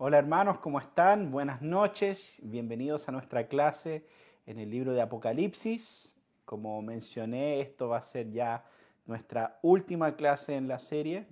Hola hermanos, ¿cómo están? Buenas noches, bienvenidos a nuestra clase en el libro de Apocalipsis. Como mencioné, esto va a ser ya nuestra última clase en la serie.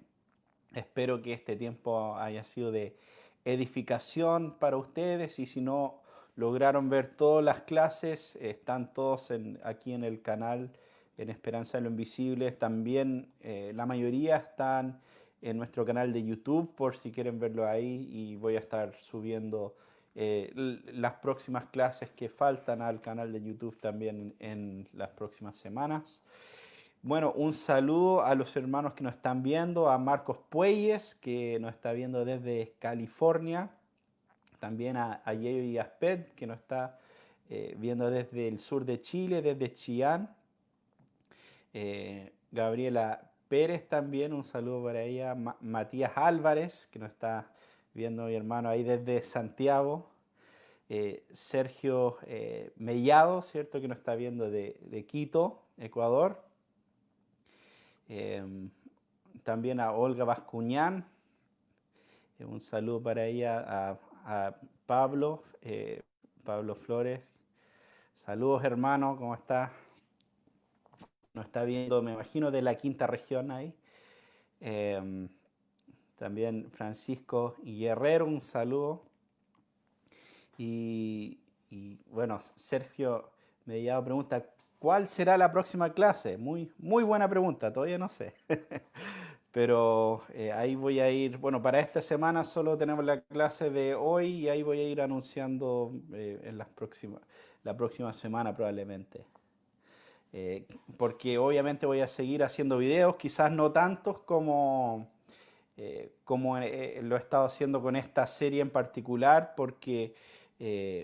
Espero que este tiempo haya sido de edificación para ustedes y si no lograron ver todas las clases, están todos aquí en el canal en Esperanza de lo Invisible. También la mayoría están en nuestro canal de YouTube por si quieren verlo ahí y voy a estar subiendo las próximas clases que faltan al canal de YouTube también en las próximas semanas. Bueno, un saludo a los hermanos que nos están viendo, a Marcos Pueyes, que nos está viendo desde California, también a Yeyo y Asped, que nos está viendo desde el sur de Chile, desde Chillán. Gabriela Pérez también, un saludo para ella. Matías Álvarez, que nos está viendo mi hermano ahí desde Santiago. Sergio Mellado, ¿cierto? Que nos está viendo de Quito, Ecuador. Eh, También a Olga Bascuñán, un saludo para ella, a Pablo, Pablo Flores. Saludos hermano, ¿cómo está? Nos está viendo, me imagino, de la quinta región ahí. Eh, También Francisco Guerrero, un saludo. Y, bueno, Sergio Mellado pregunta, ¿cuál será la próxima clase? Muy buena pregunta, todavía no sé. Pero ahí voy a ir, bueno, para esta semana solo tenemos la clase de hoy y ahí voy a ir anunciando en la próxima semana probablemente. Eh, Porque obviamente voy a seguir haciendo videos, quizás no tantos como lo he estado haciendo con esta serie en particular, porque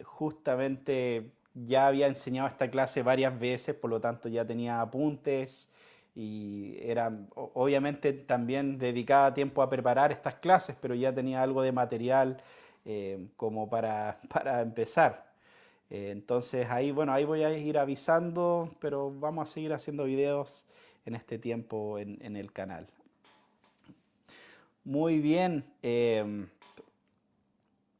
justamente ya había enseñado esta clase varias veces, por lo tanto ya tenía apuntes y era obviamente también dedicaba tiempo a preparar estas clases, pero ya tenía algo de material como para empezar. Entonces ahí, bueno, ahí voy a ir avisando, pero vamos a seguir haciendo videos en este tiempo en el canal. Muy bien,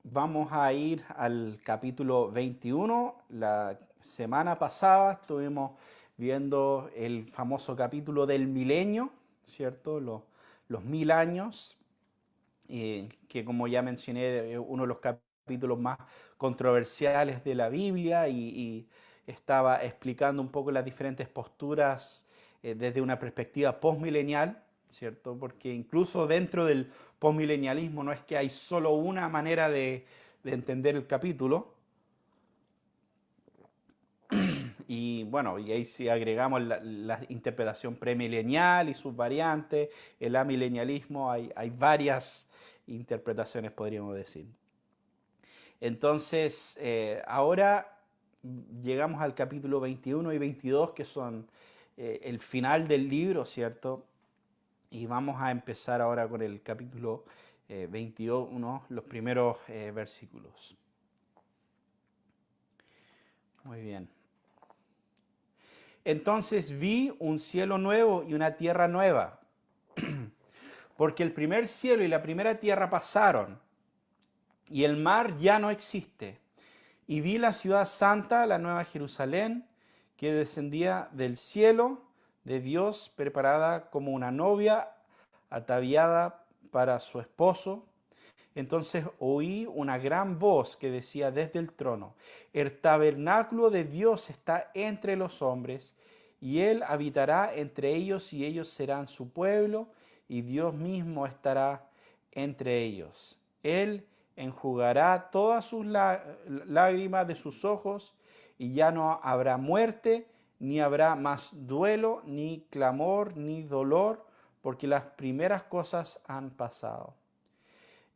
vamos a ir al capítulo 21. La semana pasada estuvimos viendo el famoso capítulo del milenio, ¿cierto? Los 1000 años, que como ya mencioné, es uno de los capítulos más controversiales de la Biblia y estaba explicando un poco las diferentes posturas desde una perspectiva postmilenial, ¿cierto? Porque incluso dentro del postmilenialismo no es que hay solo una manera de entender el capítulo. Y bueno, y ahí si agregamos la interpretación premilenial y sus variantes, el amilenialismo, hay varias interpretaciones, podríamos decir. Entonces, ahora llegamos al capítulo 21 y 22, que son el final del libro, ¿cierto? Y vamos a empezar ahora con el capítulo 21, los primeros versículos. Muy bien. Entonces vi un cielo nuevo y una tierra nueva, porque el primer cielo y la primera tierra pasaron, y el mar ya no existe. Y vi la ciudad santa, la nueva Jerusalén, que descendía del cielo de Dios, preparada como una novia ataviada para su esposo. Entonces oí una gran voz que decía desde el trono, el tabernáculo de Dios está entre los hombres, y Él habitará entre ellos, y ellos serán su pueblo, y Dios mismo estará entre ellos. Él enjugará todas sus lágrimas de sus ojos, y ya no habrá muerte, ni habrá más duelo, ni clamor, ni dolor, porque las primeras cosas han pasado.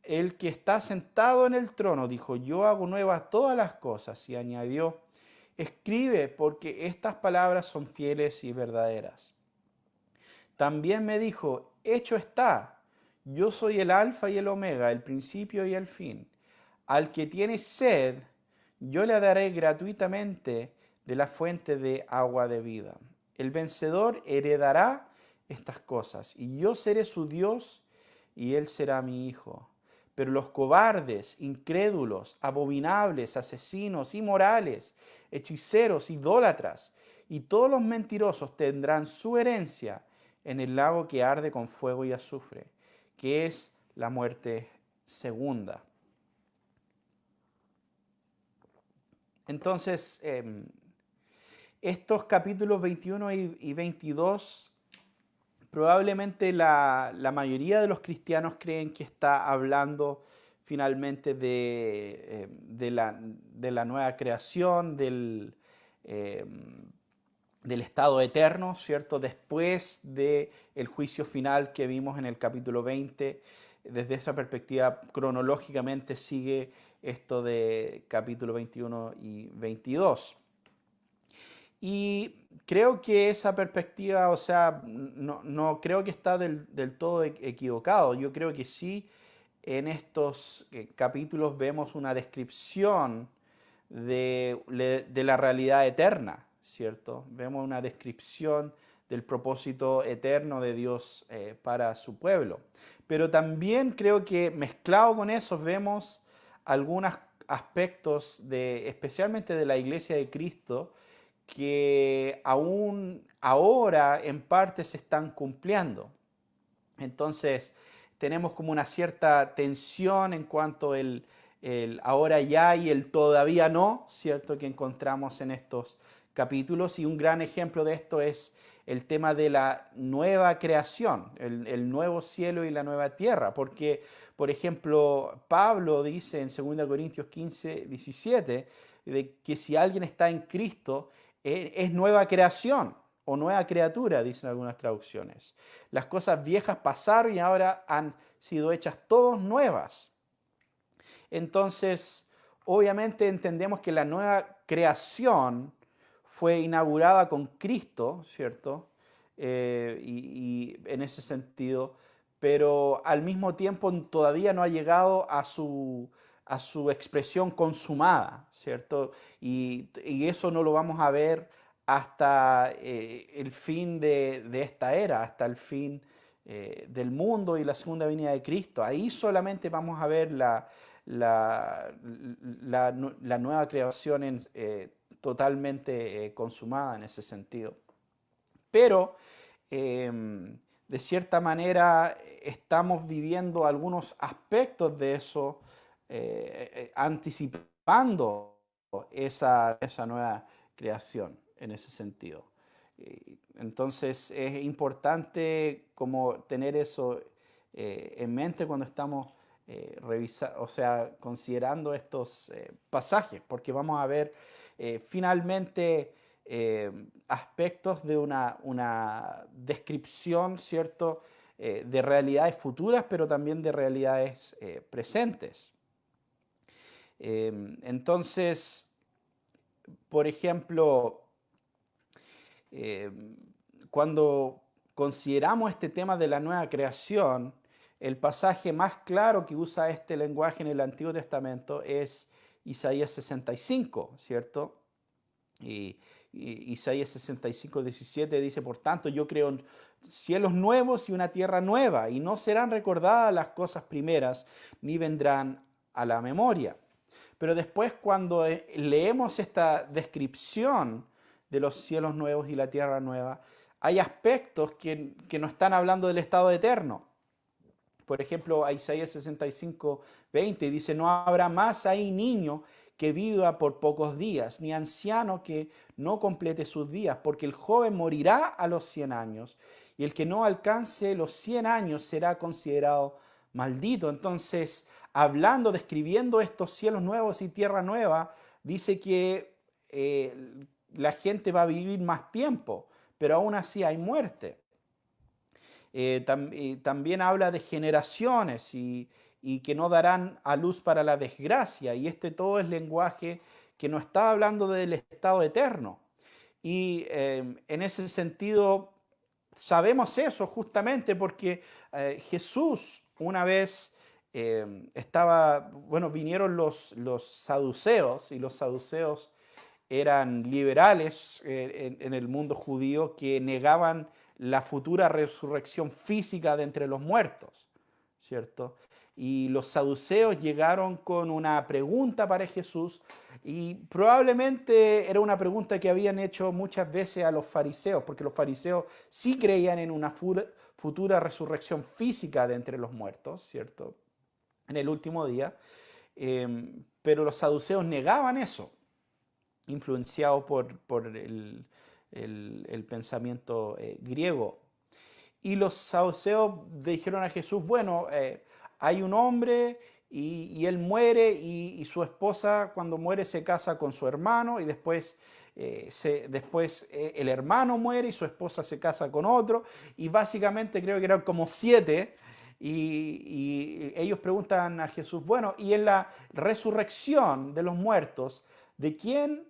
El que está sentado en el trono dijo, yo hago nuevas todas las cosas, y añadió, escribe porque estas palabras son fieles y verdaderas. También me dijo, hecho está, yo soy el alfa y el omega, el principio y el fin. Al que tiene sed, yo le daré gratuitamente de la fuente de agua de vida. El vencedor heredará estas cosas, y yo seré su Dios, y él será mi hijo. Pero los cobardes, incrédulos, abominables, asesinos, inmorales, hechiceros, idólatras y todos los mentirosos tendrán su herencia en el lago que arde con fuego y azufre, que es la muerte segunda. Entonces, estos capítulos 21 y 22, probablemente la mayoría de los cristianos creen que está hablando finalmente de la nueva creación, del estado eterno, ¿cierto? Después del juicio final que vimos en el capítulo 20, desde esa perspectiva cronológicamente sigue esto de capítulo 21 y 22. Y creo que esa perspectiva, o sea, no creo que está del todo equivocado. Yo creo que sí, en estos capítulos vemos una descripción de la realidad eterna, ¿cierto? Vemos una descripción del propósito eterno de Dios para su pueblo. Pero también creo que mezclado con eso vemos algunos aspectos especialmente de la Iglesia de Cristo, que aún ahora en parte se están cumpliendo. Entonces, tenemos como una cierta tensión en cuanto el ahora ya y el todavía no, ¿cierto? Que encontramos en estos capítulos. Y un gran ejemplo de esto es el tema de la nueva creación, el nuevo cielo y la nueva tierra. Porque, por ejemplo, Pablo dice en 2 Corintios 15, 17, de que si alguien está en Cristo, es nueva creación o nueva criatura, dicen algunas traducciones. Las cosas viejas pasaron y ahora han sido hechas todas nuevas. Entonces, obviamente entendemos que la nueva creación fue inaugurada con Cristo, ¿cierto? Y en ese sentido, pero al mismo tiempo todavía no ha llegado a su expresión consumada, ¿cierto? Y eso no lo vamos a ver hasta el fin de esta era, hasta el fin del mundo y la segunda venida de Cristo. Ahí solamente vamos a ver la nueva creación totalmente consumada en ese sentido. Pero de cierta manera estamos viviendo algunos aspectos de eso, anticipando esa nueva creación en ese sentido. Entonces es importante como tener eso en mente cuando estamos considerando estos pasajes, porque vamos a ver finalmente aspectos de una descripción, ¿cierto?, de realidades futuras, pero también de realidades presentes. Entonces, por ejemplo, cuando consideramos este tema de la nueva creación, el pasaje más claro que usa este lenguaje en el Antiguo Testamento es Isaías 65, ¿cierto? Y Isaías 65, 17 dice, por tanto, yo creo cielos nuevos y una tierra nueva, y no serán recordadas las cosas primeras, ni vendrán a la memoria. Pero después, cuando leemos esta descripción de los cielos nuevos y la tierra nueva, hay aspectos que no están hablando del estado eterno. Por ejemplo, Isaías 65, 20 dice, no habrá más ahí niño que viva por pocos días, ni anciano que no complete sus días, porque el joven morirá a los 100 años, y el que no alcance los 100 años será considerado maldito. Entonces, hablando, describiendo estos cielos nuevos y tierra nueva, dice que la gente va a vivir más tiempo, pero aún así hay muerte. También habla de generaciones y que no darán a luz para la desgracia. Y todo es lenguaje que no está hablando del estado eterno. Y en ese sentido sabemos eso justamente porque Jesús una vez vinieron los saduceos, y los saduceos eran liberales en el mundo judío que negaban la futura resurrección física de entre los muertos, ¿cierto? y los saduceos llegaron con una pregunta para Jesús y probablemente era una pregunta que habían hecho muchas veces a los fariseos, porque los fariseos sí creían en una futura resurrección física de entre los muertos, ¿cierto? En el último día, pero los saduceos negaban eso, influenciados por el pensamiento griego. Y los saduceos dijeron a Jesús, bueno, hay un hombre y él muere y su esposa cuando muere se casa con su hermano y después, el hermano muere y su esposa se casa con otro y básicamente creo que eran como 7 y ellos preguntan a Jesús, bueno, y en la resurrección de los muertos, ¿de quién,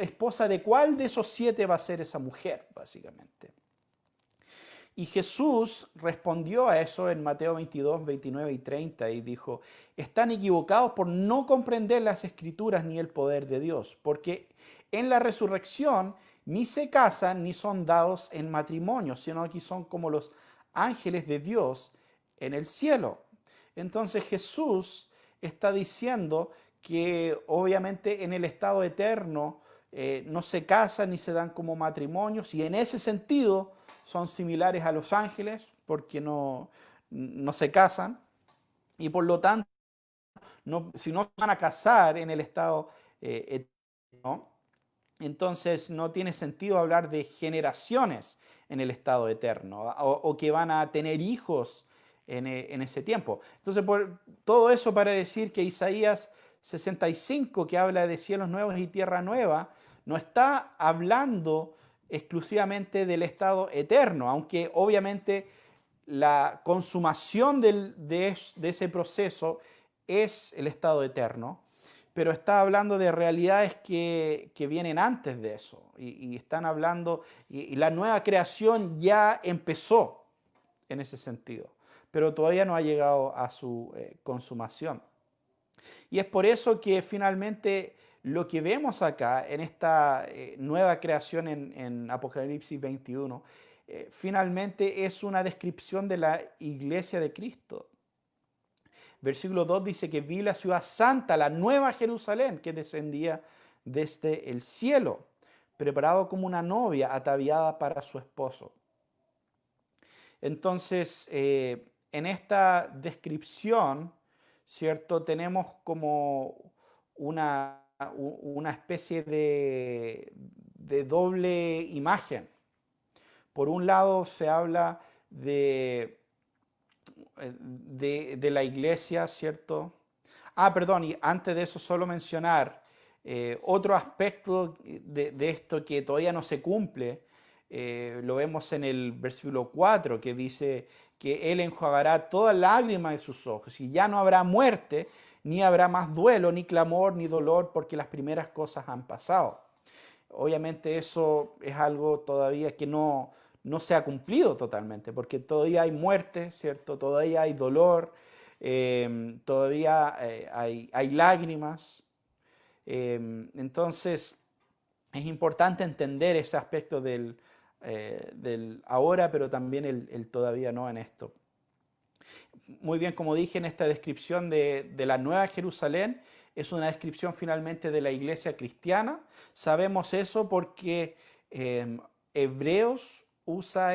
esposa de cuál de esos 7 va a ser esa mujer, básicamente? Y Jesús respondió a eso en Mateo 22, 29 y 30 y dijo, están equivocados por no comprender las escrituras ni el poder de Dios, porque en la resurrección ni se casan ni son dados en matrimonio, sino que son como los ángeles de Dios en el cielo. Entonces Jesús está diciendo que obviamente en el estado eterno no se casan ni se dan como matrimonios y en ese sentido son similares a los ángeles porque no se casan y por lo tanto, si no van a casar en el estado eterno, entonces no tiene sentido hablar de generaciones en el estado eterno o que van a tener hijos en ese tiempo. Entonces, por todo eso para decir que Isaías 65, que habla de cielos nuevos y tierra nueva, no está hablando exclusivamente del estado eterno, aunque obviamente la consumación de ese proceso es el estado eterno, pero está hablando de realidades que vienen antes de eso, y están hablando, y la nueva creación ya empezó en ese sentido, pero todavía no ha llegado a su consumación. Y es por eso que finalmente lo que vemos acá en esta nueva creación en Apocalipsis 21, finalmente es una descripción de la iglesia de Cristo. Versículo 2 dice que vi la ciudad santa, la nueva Jerusalén, que descendía desde el cielo, preparado como una novia ataviada para su esposo. Entonces, en esta descripción, ¿cierto? Tenemos como una especie de doble imagen. Por un lado se habla de la iglesia, ¿cierto? Perdón, y antes de eso solo mencionar otro aspecto de esto que todavía no se cumple, lo vemos en el versículo 4 que dice que Él enjuagará toda lágrima de sus ojos y ya no habrá muerte, ni habrá más duelo, ni clamor, ni dolor, porque las primeras cosas han pasado. Obviamente eso es algo todavía que no se ha cumplido totalmente, porque todavía hay muerte, ¿cierto? Todavía hay dolor, todavía hay lágrimas. Entonces, es importante entender ese aspecto del ahora, pero también el todavía no en esto. Muy bien, como dije en esta descripción de la Nueva Jerusalén, es una descripción finalmente de la iglesia cristiana. Sabemos eso porque Hebreos usa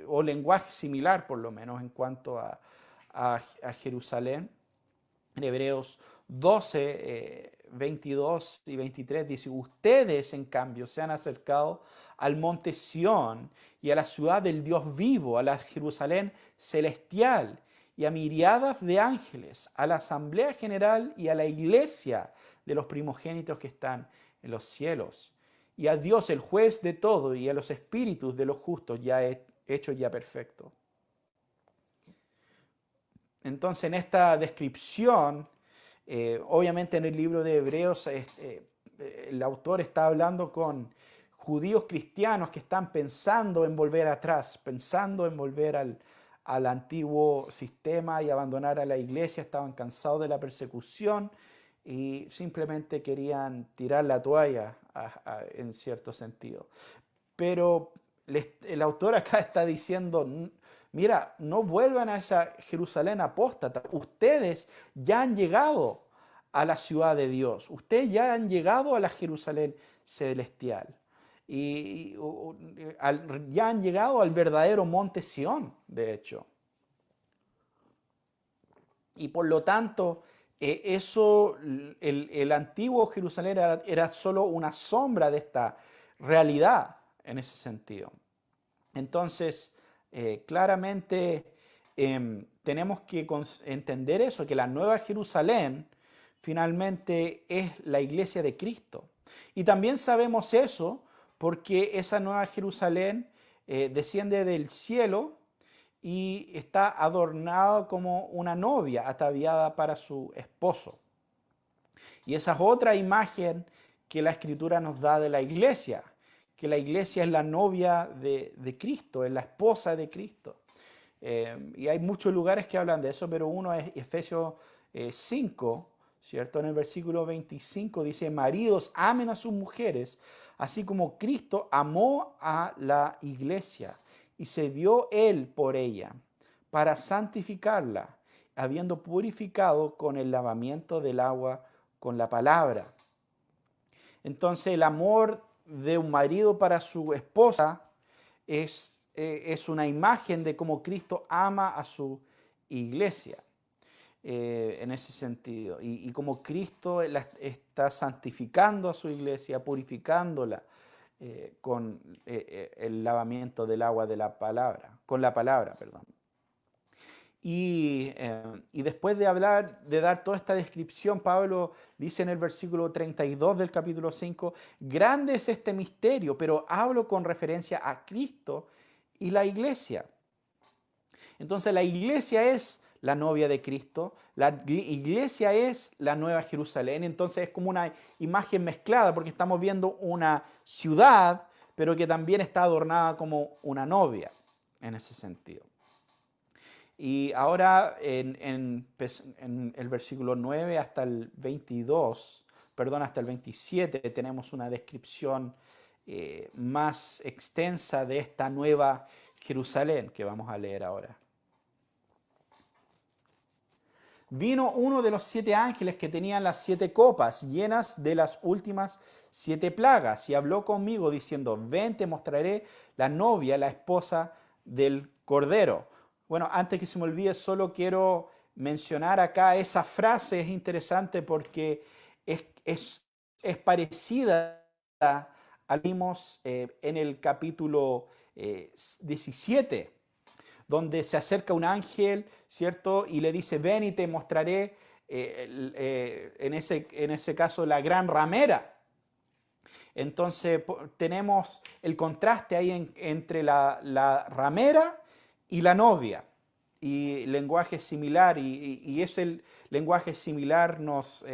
o lenguaje similar, por lo menos, en cuanto a Jerusalén. En Hebreos 12, 22 y 23 dice, ustedes en cambio se han acercado al monte Sión y a la ciudad del Dios vivo, a la Jerusalén celestial y a miriadas de ángeles, a la asamblea general y a la iglesia de los primogénitos que están en los cielos, y a Dios el juez de todo y a los espíritus de los justos ya hechos ya perfectos. Entonces, en esta descripción, obviamente en el libro de Hebreos, el autor está hablando con judíos cristianos que están pensando en volver atrás, pensando en volver al antiguo sistema y abandonar a la iglesia, estaban cansados de la persecución y simplemente querían tirar la toalla en cierto sentido. Pero el autor acá está diciendo, mira, no vuelvan a esa Jerusalén apóstata. Ustedes ya han llegado a la ciudad de Dios. Ustedes ya han llegado a la Jerusalén celestial. Ya han llegado al verdadero monte Sión, de hecho. Y por lo tanto, el antiguo Jerusalén era solo una sombra de esta realidad en ese sentido. Entonces, claramente tenemos que entender eso, que la Nueva Jerusalén finalmente es la iglesia de Cristo. Y también sabemos eso porque esa Nueva Jerusalén desciende del cielo y está adornada como una novia ataviada para su esposo. Y esa es otra imagen que la Escritura nos da de la iglesia, que la iglesia es la novia de Cristo, es la esposa de Cristo. Y hay muchos lugares que hablan de eso, pero uno es Efesios 5, ¿cierto? En el versículo 25 dice, maridos, amen a sus mujeres, así como Cristo amó a la iglesia y se dio Él por ella, para santificarla, habiendo purificado con el lavamiento del agua con la palabra. Entonces el amor de un marido para su esposa es una imagen de cómo Cristo ama a su iglesia en ese sentido. Y cómo Cristo está santificando a su iglesia, purificándola con el lavamiento del agua de la palabra, con la palabra, perdón. Y después de dar toda esta descripción, Pablo dice en el versículo 32 del capítulo 5, grande es este misterio, pero hablo con referencia a Cristo y la iglesia. Entonces la iglesia es la novia de Cristo, la iglesia es la nueva Jerusalén, entonces es como una imagen mezclada porque estamos viendo una ciudad, pero que también está adornada como una novia en ese sentido. Y ahora en el versículo 9 hasta el 22, perdón, hasta el 27, tenemos una descripción más extensa de esta nueva Jerusalén que vamos a leer ahora. Vino uno de los 7 ángeles que tenían las 7 copas llenas de las últimas 7 plagas y habló conmigo diciendo, ven, te mostraré la novia, la esposa del Cordero. Bueno, antes que se me olvide, solo quiero mencionar acá esa frase, es interesante porque es parecida a la que vimos en el capítulo 17, donde se acerca un ángel, ¿cierto? Y le dice, ven y te mostraré, en ese caso, la gran ramera. Entonces tenemos el contraste ahí entre la ramera y la novia. Y lenguaje similar, y ese lenguaje similar nos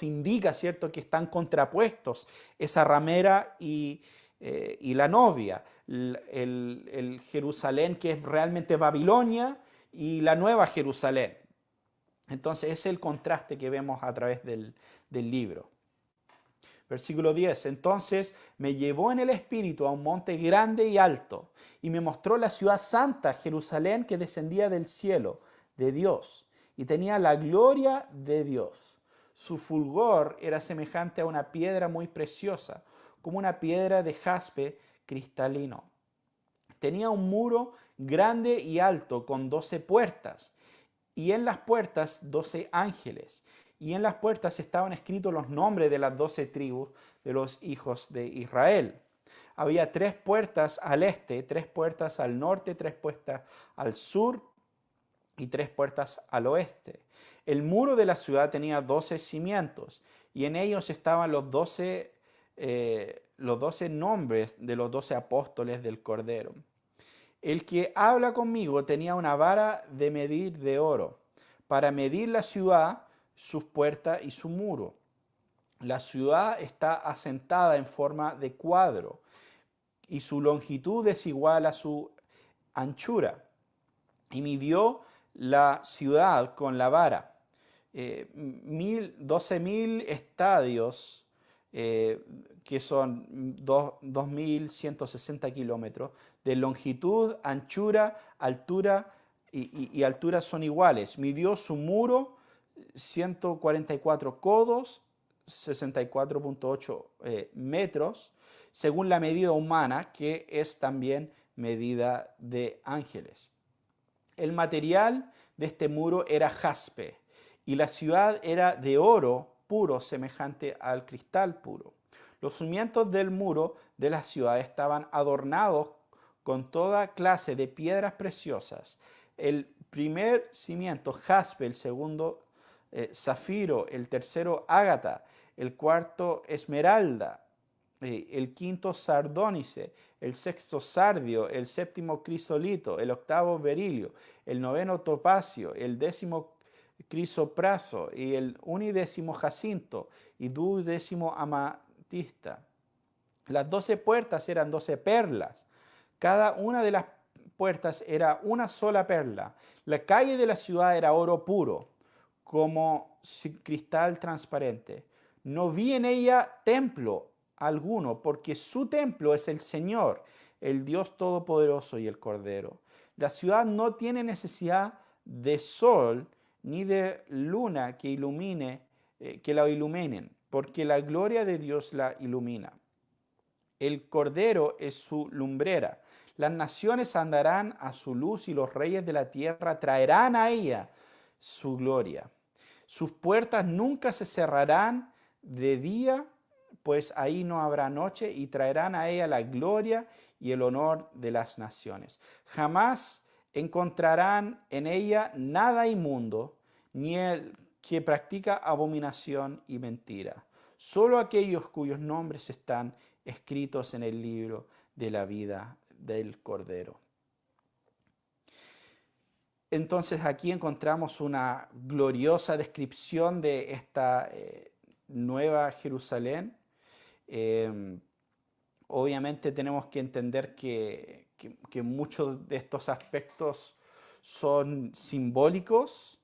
indica, ¿cierto?, que están contrapuestos esa ramera y la novia. El Jerusalén que es realmente Babilonia y la nueva Jerusalén. Entonces ese es el contraste que vemos a través del libro. Versículo 10. Entonces me llevó en el espíritu a un monte grande y alto y me mostró la ciudad santa, Jerusalén, que descendía del cielo de Dios y tenía la gloria de Dios. Su fulgor era semejante a una piedra muy preciosa, como una piedra de jaspe cristalino. Tenía un muro grande y alto con 12 puertas y en las puertas 12 ángeles. Y en las puertas estaban escritos los nombres de las 12 tribus de los hijos de Israel. Había 3 puertas al este, 3 puertas al norte, 3 puertas al sur y 3 puertas al oeste. El muro de la ciudad tenía 12 cimientos y en ellos estaban los 12 nombres de los 12 apóstoles del Cordero. El que habla conmigo tenía una vara de medir de oro para medir la ciudad, sus puertas y su muro. La ciudad está asentada en forma de cuadro y su longitud es igual a su anchura. Y midió la ciudad con la vara, 12.000 estadios que son 2.160 kilómetros, de longitud, anchura, altura y altura son iguales. Midió su muro 144 codos, 64,8 metros, según la medida humana, que es también medida de ángeles. El material de este muro era jaspe y la ciudad era de oro puro, semejante al cristal puro. Los cimientos del muro de la ciudad estaban adornados con toda clase de piedras preciosas. El primer cimiento, jaspe; el segundo, zafiro; el tercero, ágata; el cuarto, esmeralda; el quinto, sardónice; el sexto, sardio; el séptimo, crisolito; el octavo, berilio; el noveno, topacio; el décimo, crisopraso; y el undécimo, jacinto; y duodécimo, amatista. Las 12 puertas eran 12 perlas. Cada una de las puertas era una sola perla. La calle de la ciudad era oro puro, como cristal transparente. No vi en ella templo alguno, porque su templo es el Señor, el Dios Todopoderoso y el Cordero. La ciudad no tiene necesidad de sol ni de luna que la iluminen, porque la gloria de Dios la ilumina. El Cordero es su lumbrera. Las naciones andarán a su luz y los reyes de la tierra traerán a ella su gloria. Sus puertas nunca se cerrarán de día, pues ahí no habrá noche, y traerán a ella la gloria y el honor de las naciones. Jamás encontrarán en ella nada inmundo, ni el que practica abominación y mentira. Solo aquellos cuyos nombres están escritos en el libro de la vida del Cordero. Entonces aquí encontramos una gloriosa descripción de esta nueva Jerusalén. Obviamente tenemos que entender que muchos de estos aspectos son simbólicos.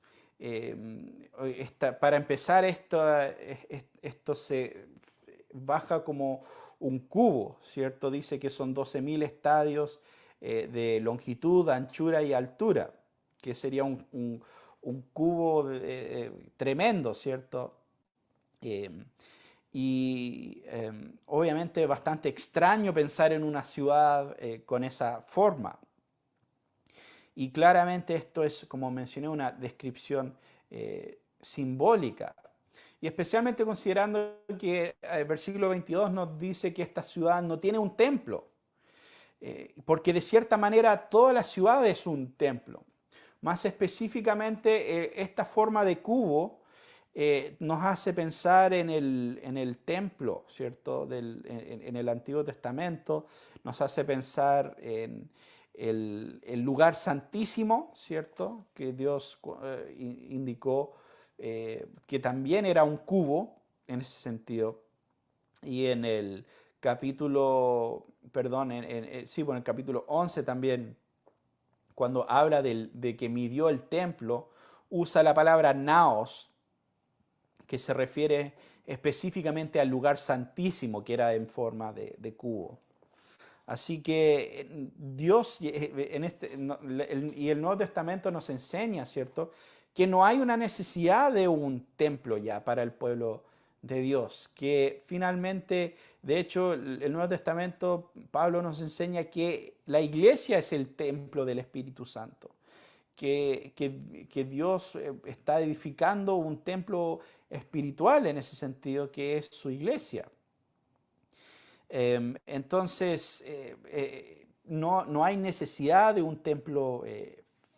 Para empezar, esto se baja como un cubo, ¿cierto? Dice que son 12.000 estadios de longitud, anchura y altura, que sería un cubo tremendo, ¿cierto? Obviamente bastante extraño pensar en una ciudad con esa forma. Y claramente esto es, como mencioné, una descripción simbólica. Y especialmente considerando que el versículo 22 nos dice que esta ciudad no tiene un templo, porque de cierta manera toda la ciudad es un templo. Más específicamente, esta forma de cubo nos hace pensar en el templo, ¿cierto? En el Antiguo Testamento, nos hace pensar en el lugar santísimo, ¿cierto? Que Dios indicó que también era un cubo en ese sentido. Y en el capítulo, perdón, en el capítulo 11 también, cuando habla de que midió el templo, usa la palabra naos, que se refiere específicamente al lugar santísimo, que era en forma de cubo. Así que Dios y el Nuevo Testamento nos enseña, ¿cierto?, que no hay una necesidad de un templo ya para el pueblo de Dios, que finalmente, de hecho, el Nuevo Testamento, Pablo nos enseña que la iglesia es el templo del Espíritu Santo, que Dios está edificando un templo espiritual en ese sentido, que es su iglesia. Entonces, no hay necesidad de un templo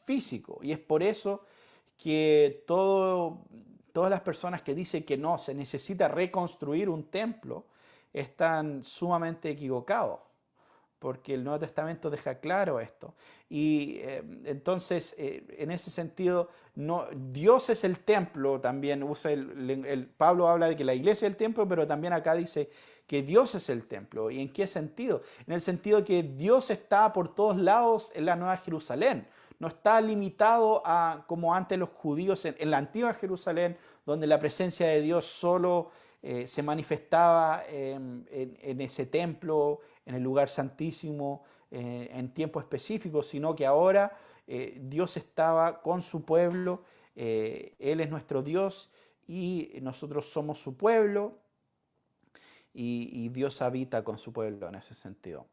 físico, y es por eso que todas las personas que dicen que no, se necesita reconstruir un templo, están sumamente equivocados, porque el Nuevo Testamento deja claro esto. Y entonces, en ese sentido, Dios es el templo también. Pablo habla de que la iglesia es el templo, pero también acá dice que Dios es el templo. ¿Y en qué sentido? En el sentido que Dios está por todos lados en la Nueva Jerusalén. No está limitado a, como antes los judíos en la antigua Jerusalén, donde la presencia de Dios solo se manifestaba en ese templo, en el lugar santísimo, en tiempo específico, sino que ahora Dios estaba con su pueblo, Él es nuestro Dios y nosotros somos su pueblo y Dios habita con su pueblo en ese sentido.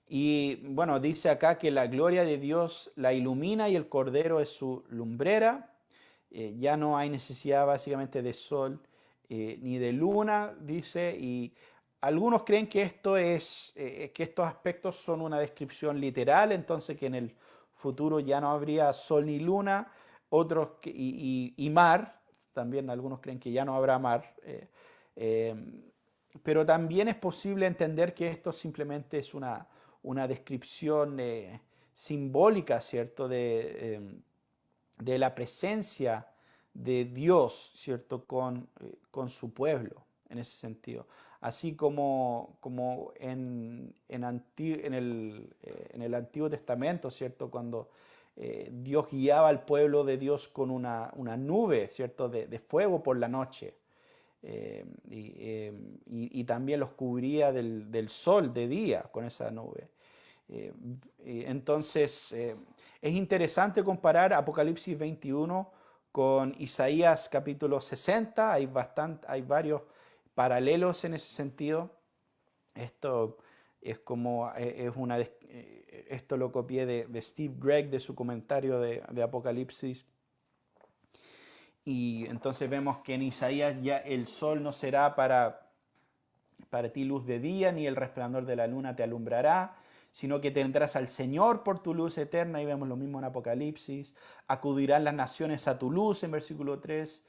Y bueno, dice acá que la gloria de Dios la ilumina y el Cordero es su lumbrera. Ya no hay necesidad básicamente de sol ni de luna, dice, y algunos creen que esto es, que estos aspectos son una descripción literal, entonces que en el futuro ya no habría sol ni luna, otros y mar, también algunos creen que ya no habrá mar. Eh, pero también es posible entender que esto simplemente es una descripción simbólica, ¿cierto? De la presencia de Dios, ¿cierto? Con su pueblo, en ese sentido. Así como en el Antiguo Testamento, ¿cierto? Cuando Dios guiaba al pueblo de Dios con una nube, ¿cierto? De fuego por la noche. Y también los cubría del sol de día con esa nube. Eh, entonces, es interesante comparar Apocalipsis 21 con Isaías capítulo 60. Hay varios paralelos en ese sentido. Esto es como, esto lo copié de Steve Gregg, de su comentario de Apocalipsis. Y entonces vemos que en Isaías ya el sol no será para ti luz de día, ni el resplandor de la luna te alumbrará, sino que tendrás al Señor por tu luz eterna, y vemos lo mismo en Apocalipsis. Acudirán las naciones a tu luz, en versículo 3,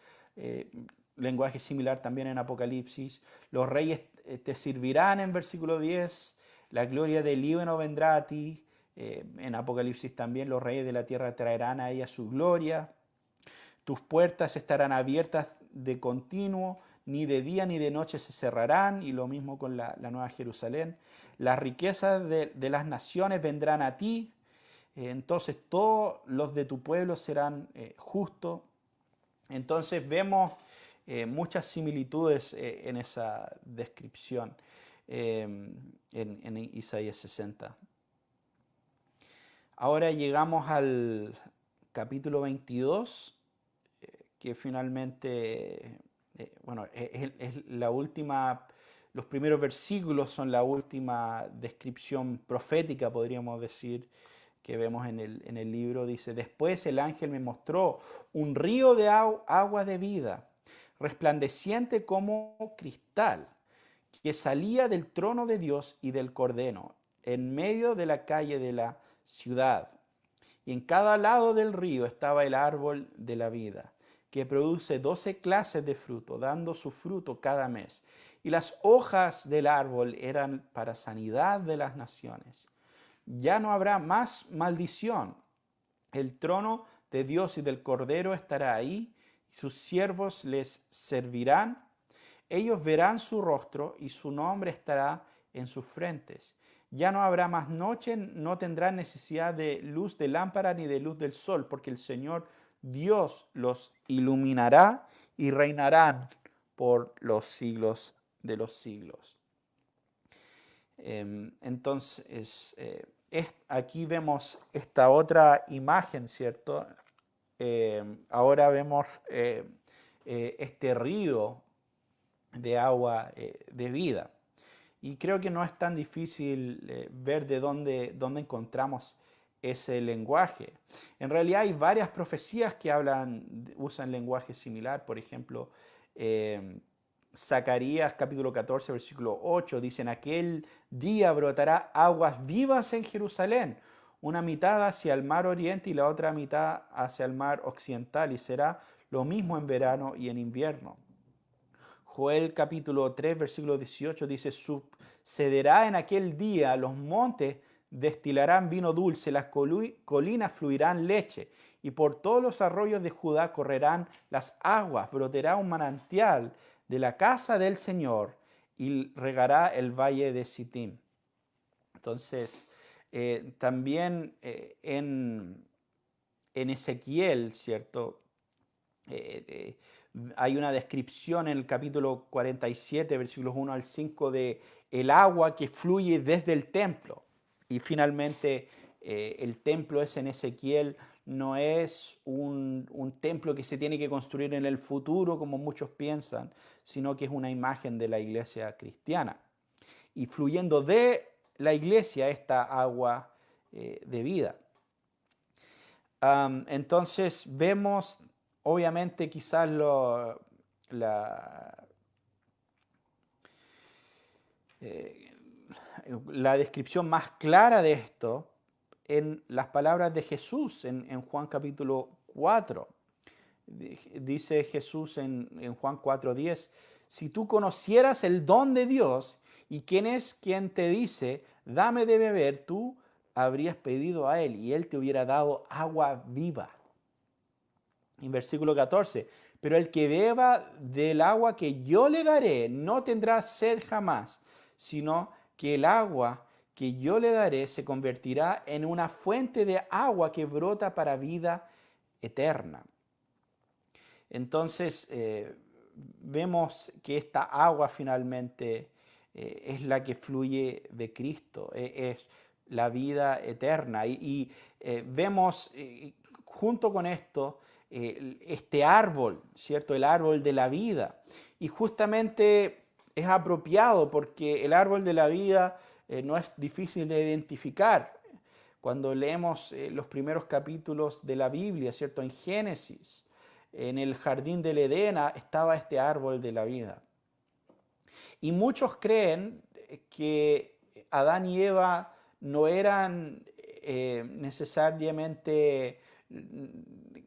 lenguaje similar también en Apocalipsis. Los reyes te servirán, en versículo 10, la gloria del Líbano vendrá a ti, en Apocalipsis también, los reyes de la tierra traerán a ella su gloria. Tus puertas estarán abiertas de continuo, ni de día ni de noche se cerrarán, y lo mismo con la Nueva Jerusalén. Las riquezas de las naciones vendrán a ti, entonces todos los de tu pueblo serán justos. Entonces vemos muchas similitudes en esa descripción en Isaías 60. Ahora llegamos al capítulo 22, que finalmente, bueno, es la última, los primeros versículos son la última descripción profética, podríamos decir, que vemos en el libro. Dice: después el ángel me mostró un río de agua de vida, resplandeciente como cristal, que salía del trono de Dios y del Cordero, en medio de la calle de la ciudad. Y en cada lado del río estaba el árbol de la vida, que produce 12 clases de fruto, dando su fruto cada mes. Y las hojas del árbol eran para sanidad de las naciones. Ya no habrá más maldición. El trono de Dios y del Cordero estará ahí, y sus siervos les servirán. Ellos verán su rostro y su nombre estará en sus frentes. Ya no habrá más noche, no tendrán necesidad de luz de lámpara ni de luz del sol, porque el Señor Dios los iluminará y reinarán por los siglos de los siglos. Entonces, aquí vemos esta otra imagen, ¿cierto? Ahora vemos este río de agua de vida. Y creo que no es tan difícil ver de dónde encontramos ese lenguaje. En realidad hay varias profecías que usan lenguaje similar. Por ejemplo, Zacarías capítulo 14, versículo 8, dice: en aquel día brotará aguas vivas en Jerusalén, una mitad hacia el mar oriente y la otra mitad hacia el mar occidental, y será lo mismo en verano y en invierno. Joel capítulo 3, versículo 18 dice: sucederá en aquel día, los montes destilarán vino dulce, las colinas fluirán leche, y por todos los arroyos de Judá correrán las aguas, brotará un manantial de la casa del Señor y regará el valle de Sittim. Entonces, también en Ezequiel, ¿cierto? Hay una descripción en el capítulo 47, versículos 1 al 5, de el agua que fluye desde el templo. Y finalmente, el templo es en Ezequiel, no es un templo que se tiene que construir en el futuro, como muchos piensan, sino que es una imagen de la iglesia cristiana. Y fluyendo de la iglesia esta agua de vida. Entonces vemos, obviamente, quizás eh, la descripción más clara de esto en las palabras de Jesús en Juan capítulo 4. Dice Jesús en Juan 4:10, si tú conocieras el don de Dios y quién es quien te dice, dame de beber, tú habrías pedido a él y él te hubiera dado agua viva. En versículo 14, pero el que beba del agua que yo le daré no tendrá sed jamás, sino que el agua que yo le daré se convertirá en una fuente de agua que brota para vida eterna. Entonces, vemos que esta agua finalmente es la que fluye de Cristo, es la vida eterna. Y vemos junto con esto este árbol, ¿cierto? El árbol de la vida. Y justamente es apropiado porque el árbol de la vida no es difícil de identificar. Cuando leemos los primeros capítulos de la Biblia, ¿cierto? En Génesis, en el jardín del Edén estaba este árbol de la vida. Y muchos creen que Adán y Eva no eran necesariamente,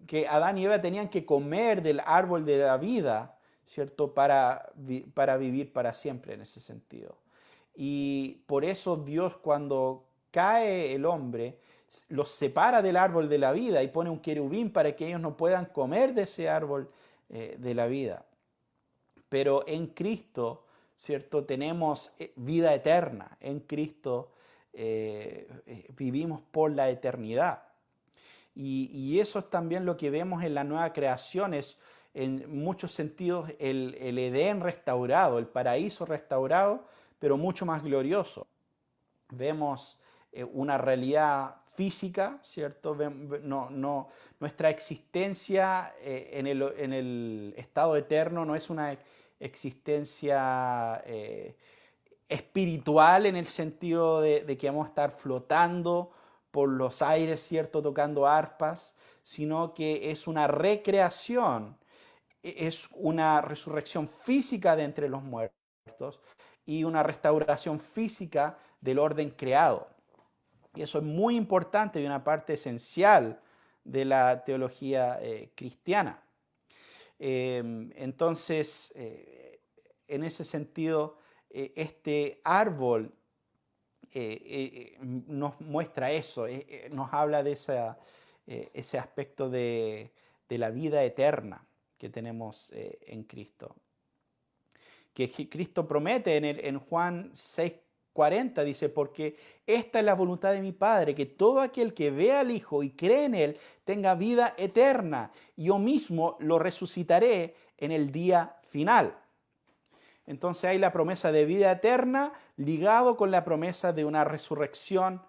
que Adán y Eva tenían que comer del árbol de la vida, ¿cierto? Para vivir para siempre en ese sentido. Y por eso Dios, cuando cae el hombre, los separa del árbol de la vida y pone un querubín para que ellos no puedan comer de ese árbol de la vida. Pero en Cristo, ¿cierto? Tenemos vida eterna. En Cristo vivimos por la eternidad. Y eso es también lo que vemos en la nueva creación, es en muchos sentidos el Edén restaurado, el paraíso restaurado, pero mucho más glorioso. Vemos una realidad física, ¿cierto? Nuestra existencia en el estado eterno no es una existencia espiritual en el sentido de que vamos a estar flotando por los aires, ¿cierto? Tocando arpas, sino que es una recreación, es una resurrección física de entre los muertos y una restauración física del orden creado. Y eso es muy importante y una parte esencial de la teología cristiana. Entonces, en ese sentido, este árbol nos muestra eso, nos habla de ese aspecto de la vida eterna que tenemos en Cristo. Que Cristo promete en Juan 6:40, dice, porque esta es la voluntad de mi Padre, que todo aquel que vea al Hijo y cree en Él tenga vida eterna, y yo mismo lo resucitaré en el día final. Entonces hay la promesa de vida eterna ligado con la promesa de una resurrección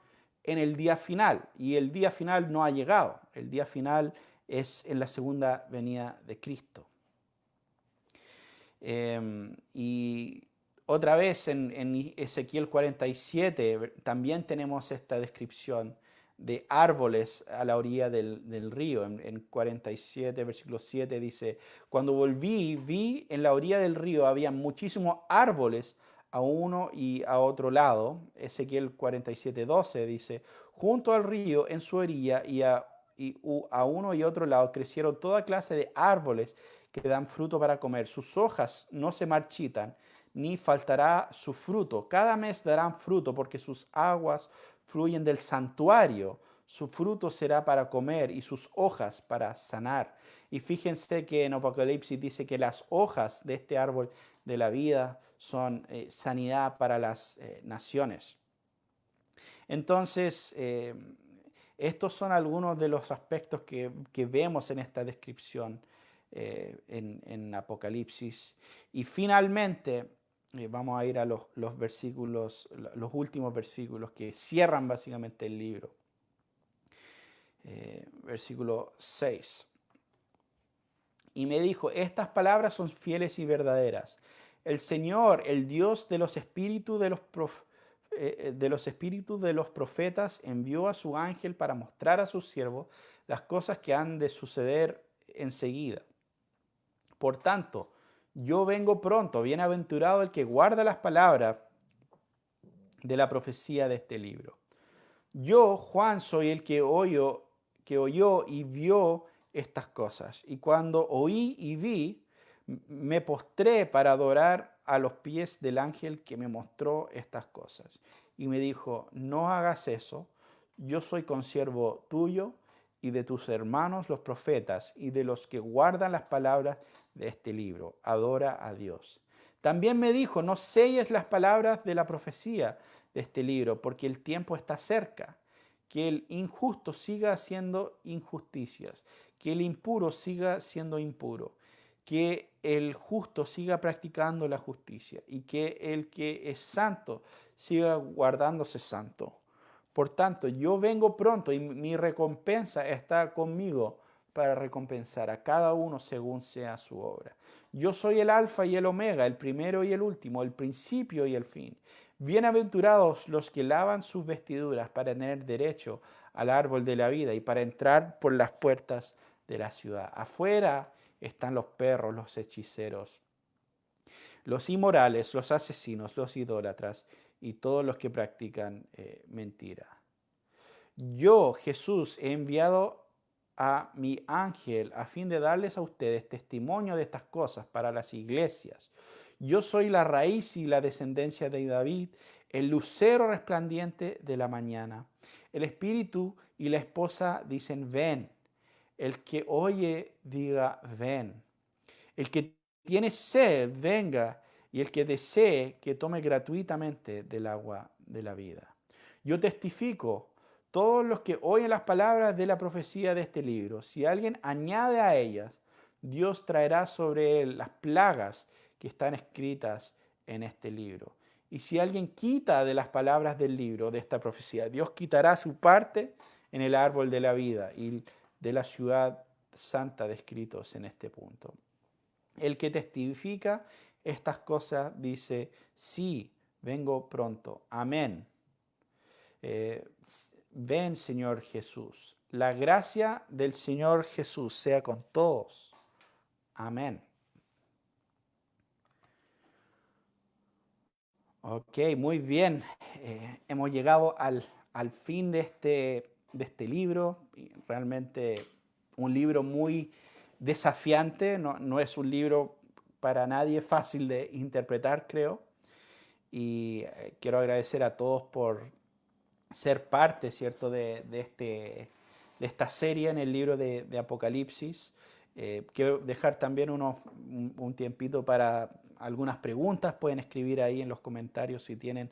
en el día final. Y el día final no ha llegado. El día final es en la segunda venida de Cristo. Y otra vez en Ezequiel 47 también tenemos esta descripción de árboles a la orilla del río. En 47, versículo 7 dice, cuando volví, vi en la orilla del río había muchísimos árboles a uno y a otro lado. Ezequiel 47:12 dice, junto al río en su orilla y a uno y otro lado crecieron toda clase de árboles que dan fruto para comer. Sus hojas no se marchitan, ni faltará su fruto. Cada mes darán fruto porque sus aguas fluyen del santuario. Su fruto será para comer y sus hojas para sanar. Y fíjense que en Apocalipsis dice que las hojas de este árbol de la vida son sanidad para las naciones. Entonces, estos son algunos de los aspectos que vemos en esta descripción en Apocalipsis. Y finalmente, vamos a ir a los versículos, los últimos versículos que cierran básicamente el libro. Versículo 6. Y me dijo, estas palabras son fieles y verdaderas. El Señor, el Dios de los espíritus de los profetas, envió a su ángel para mostrar a sus siervos las cosas que han de suceder enseguida. Por tanto, yo vengo pronto, bienaventurado el que guarda las palabras de la profecía de este libro. Yo, Juan, soy el que oyó y vio estas cosas. Y cuando oí y vi, me postré para adorar a los pies del ángel que me mostró estas cosas. Y me dijo, no hagas eso, yo soy consiervo tuyo y de tus hermanos los profetas y de los que guardan las palabras de este libro. Adora a Dios. También me dijo, no selles las palabras de la profecía de este libro, porque el tiempo está cerca. Que el injusto siga haciendo injusticias, que el impuro siga siendo impuro, que el justo siga practicando la justicia y que el que es santo siga guardándose santo. Por tanto, yo vengo pronto y mi recompensa está conmigo para recompensar a cada uno según sea su obra. Yo soy el alfa y el omega, el primero y el último, el principio y el fin. Bienaventurados los que lavan sus vestiduras para tener derecho al árbol de la vida y para entrar por las puertas de la ciudad. Afuera están los perros, los hechiceros, los inmorales, los asesinos, los idólatras y todos los que practican mentira. Yo, Jesús, he enviado a mi ángel a fin de darles a ustedes testimonio de estas cosas para las iglesias. Yo soy la raíz y la descendencia de David, el lucero resplandiente de la mañana. El espíritu y la esposa dicen, ven. El que oye, diga, ven. El que tiene sed, venga. Y el que desee, que tome gratuitamente del agua de la vida. Yo testifico, todos los que oyen las palabras de la profecía de este libro, si alguien añade a ellas, Dios traerá sobre él las plagas que están escritas en este libro. Y si alguien quita de las palabras del libro, de esta profecía, Dios quitará su parte en el árbol de la vida y de la ciudad santa descritos en este punto. El que testifica estas cosas dice, sí, vengo pronto. Amén. Ven, Señor Jesús. La gracia del Señor Jesús sea con todos. Amén. Ok, muy bien. Hemos llegado al fin de este libro. Realmente un libro muy desafiante. No es un libro para nadie fácil de interpretar, creo. Y quiero agradecer a todos por ser parte, ¿cierto?, de esta serie en el libro de Apocalipsis. Quiero dejar también un tiempito para algunas preguntas. Pueden escribir ahí en los comentarios si tienen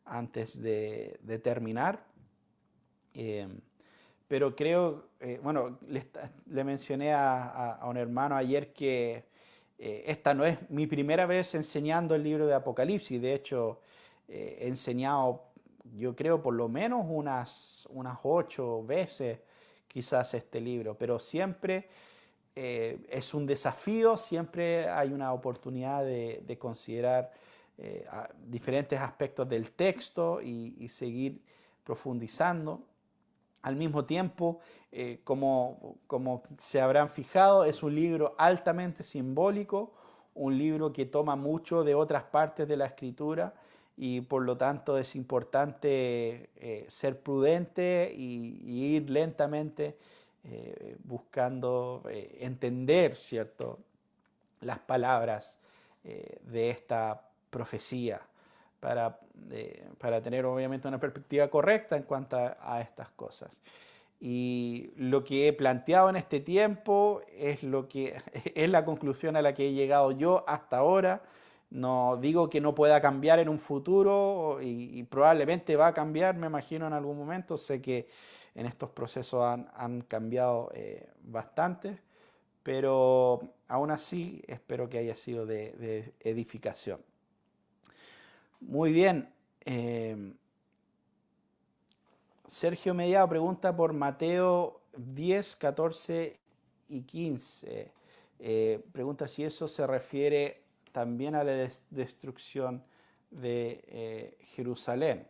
antes de terminar. Pero creo, bueno, le mencioné a un hermano ayer que esta no es mi primera vez enseñando el libro de Apocalipsis. De hecho, he enseñado, yo creo, por lo menos unas 8 veces quizás este libro, pero siempre es un desafío, siempre hay una oportunidad de considerar diferentes aspectos del texto y seguir profundizando. Al mismo tiempo, como se habrán fijado, es un libro altamente simbólico, un libro que toma mucho de otras partes de la Escritura y por lo tanto es importante ser prudente y ir lentamente buscando entender, ¿cierto?, las palabras de esta profecía para tener obviamente una perspectiva correcta en cuanto a estas cosas. Y lo que he planteado en este tiempo es es la conclusión a la que he llegado yo hasta ahora. No digo que no pueda cambiar en un futuro y probablemente va a cambiar, me imagino, en algún momento. Sé que en estos procesos han cambiado bastante, pero aún así espero que haya sido de edificación. Muy bien. Sergio Mediado pregunta por Mateo 10, 14 y 15. Pregunta si eso se refiere también a la destrucción de Jerusalén.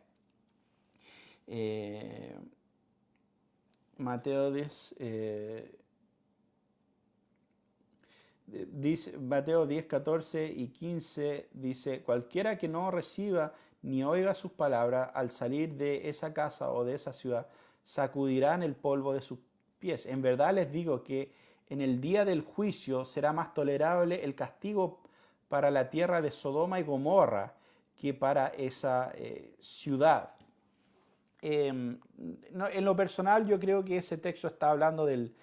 Mateo 10, dice, Mateo 10, 14 y 15 dice, cualquiera que no reciba ni oiga sus palabras al salir de esa casa o de esa ciudad, sacudirán el polvo de sus pies. En verdad les digo que en el día del juicio será más tolerable el castigo para la tierra de Sodoma y Gomorra que para esa ciudad. En lo personal yo creo que ese texto está hablando del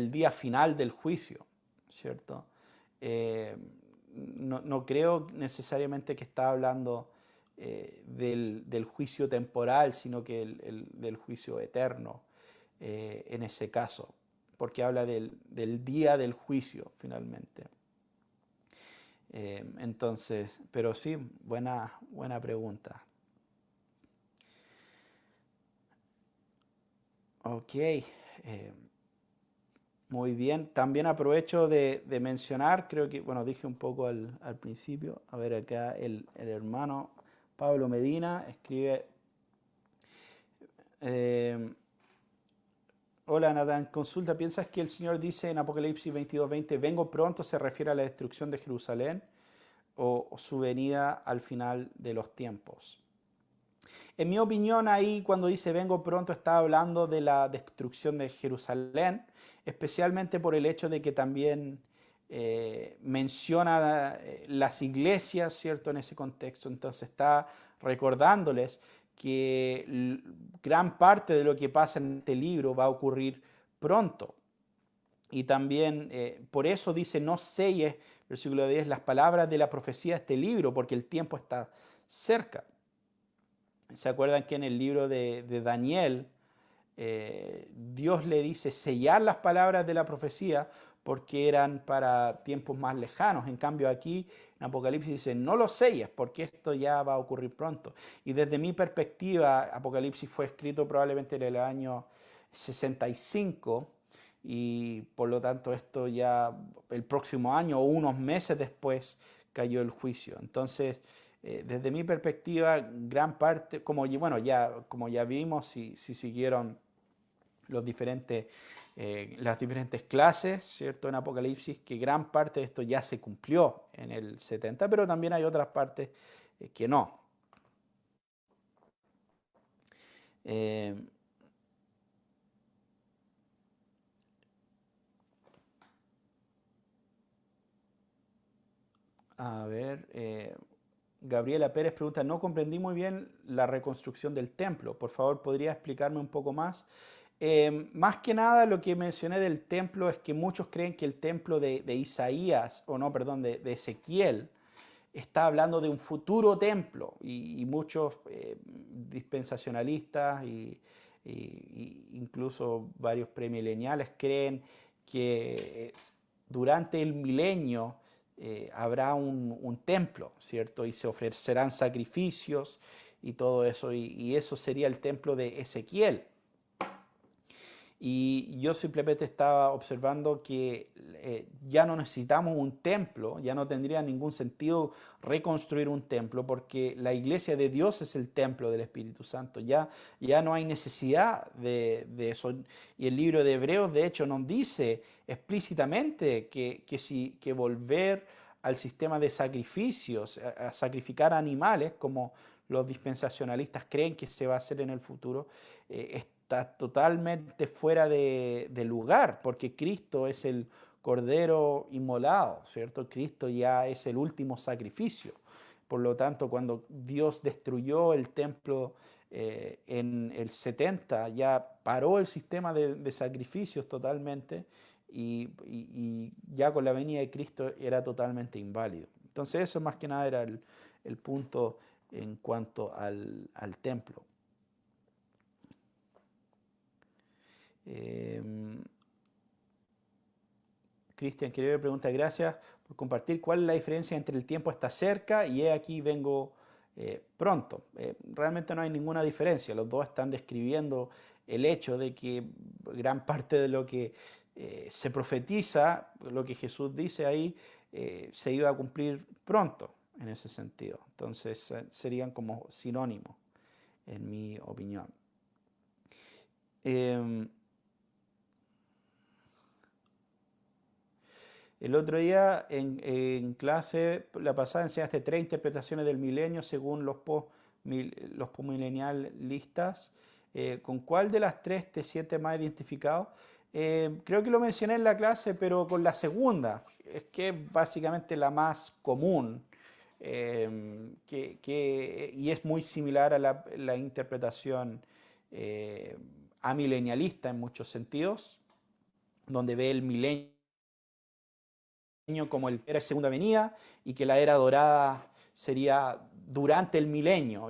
día final del juicio, ¿cierto? No creo necesariamente que está hablando del juicio temporal, sino que del juicio eterno en ese caso, porque habla del día del juicio finalmente. Entonces, pero sí, buena pregunta. Ok, muy bien. También aprovecho de mencionar, creo que, bueno, dije un poco al principio, a ver acá el hermano Pablo Medina escribe, hola Natán, consulta, ¿piensas que el Señor dice en Apocalipsis 22:20, vengo pronto, se refiere a la destrucción de Jerusalén o su venida al final de los tiempos? En mi opinión, ahí cuando dice vengo pronto está hablando de la destrucción de Jerusalén, especialmente por el hecho de que también menciona las iglesias, ¿cierto? En ese contexto. Entonces está recordándoles que gran parte de lo que pasa en este libro va a ocurrir pronto. Y también por eso dice, no selles, versículo 10, las palabras de la profecía de este libro, porque el tiempo está cerca. ¿Se acuerdan que en el libro de Daniel Dios le dice sellar las palabras de la profecía porque eran para tiempos más lejanos? En cambio aquí en Apocalipsis dice no lo selles porque esto ya va a ocurrir pronto. Y desde mi perspectiva, Apocalipsis fue escrito probablemente en el año 65 y por lo tanto esto ya el próximo año o unos meses después cayó el juicio. Entonces, desde mi perspectiva, gran parte, como ya vimos, si siguieron las diferentes clases, ¿cierto? En Apocalipsis, que gran parte de esto ya se cumplió en el 70, pero también hay otras partes que no. A ver, Gabriela Pérez pregunta, no comprendí muy bien la reconstrucción del templo. Por favor, ¿podría explicarme un poco más? Más que nada lo que mencioné del templo es que muchos creen que el templo de Isaías, o no, perdón, de Ezequiel, está hablando de un futuro templo y muchos dispensacionalistas y incluso varios premileniales creen que durante el milenio habrá un templo, ¿cierto? Y se ofrecerán sacrificios y todo eso, y eso sería el templo de Ezequiel. Y yo simplemente estaba observando que ya no necesitamos un templo, ya no tendría ningún sentido reconstruir un templo, porque la iglesia de Dios es el templo del Espíritu Santo. Ya no hay necesidad de eso. Y el libro de Hebreos, de hecho, nos dice explícitamente que volver al sistema de sacrificios, a sacrificar animales, como los dispensacionalistas creen que se va a hacer en el futuro, está totalmente fuera de lugar, porque Cristo es el Cordero inmolado, ¿cierto? Cristo ya es el último sacrificio. Por lo tanto, cuando Dios destruyó el templo en el 70, ya paró el sistema de sacrificios totalmente y ya con la venida de Cristo era totalmente inválido. Entonces eso más que nada era el punto en cuanto al templo. Cristian Quevedo pregunta, gracias por compartir. ¿Cuál es la diferencia entre el tiempo está cerca y he aquí vengo pronto? Realmente no hay ninguna diferencia. Los dos están describiendo el hecho de que gran parte de lo que se profetiza, lo que Jesús dice ahí, se iba a cumplir pronto en ese sentido. Entonces serían como sinónimos, en mi opinión. Em, El otro día en clase, la pasada, enseñaste 3 interpretaciones del milenio según los postmilenialistas. ¿Con cuál de las tres te sientes más identificado? Creo que lo mencioné en la clase, pero con la segunda, es que es básicamente la más común y es muy similar a la interpretación amilenialista en muchos sentidos, donde ve el milenio como el era segunda venida y que la era dorada sería durante el milenio,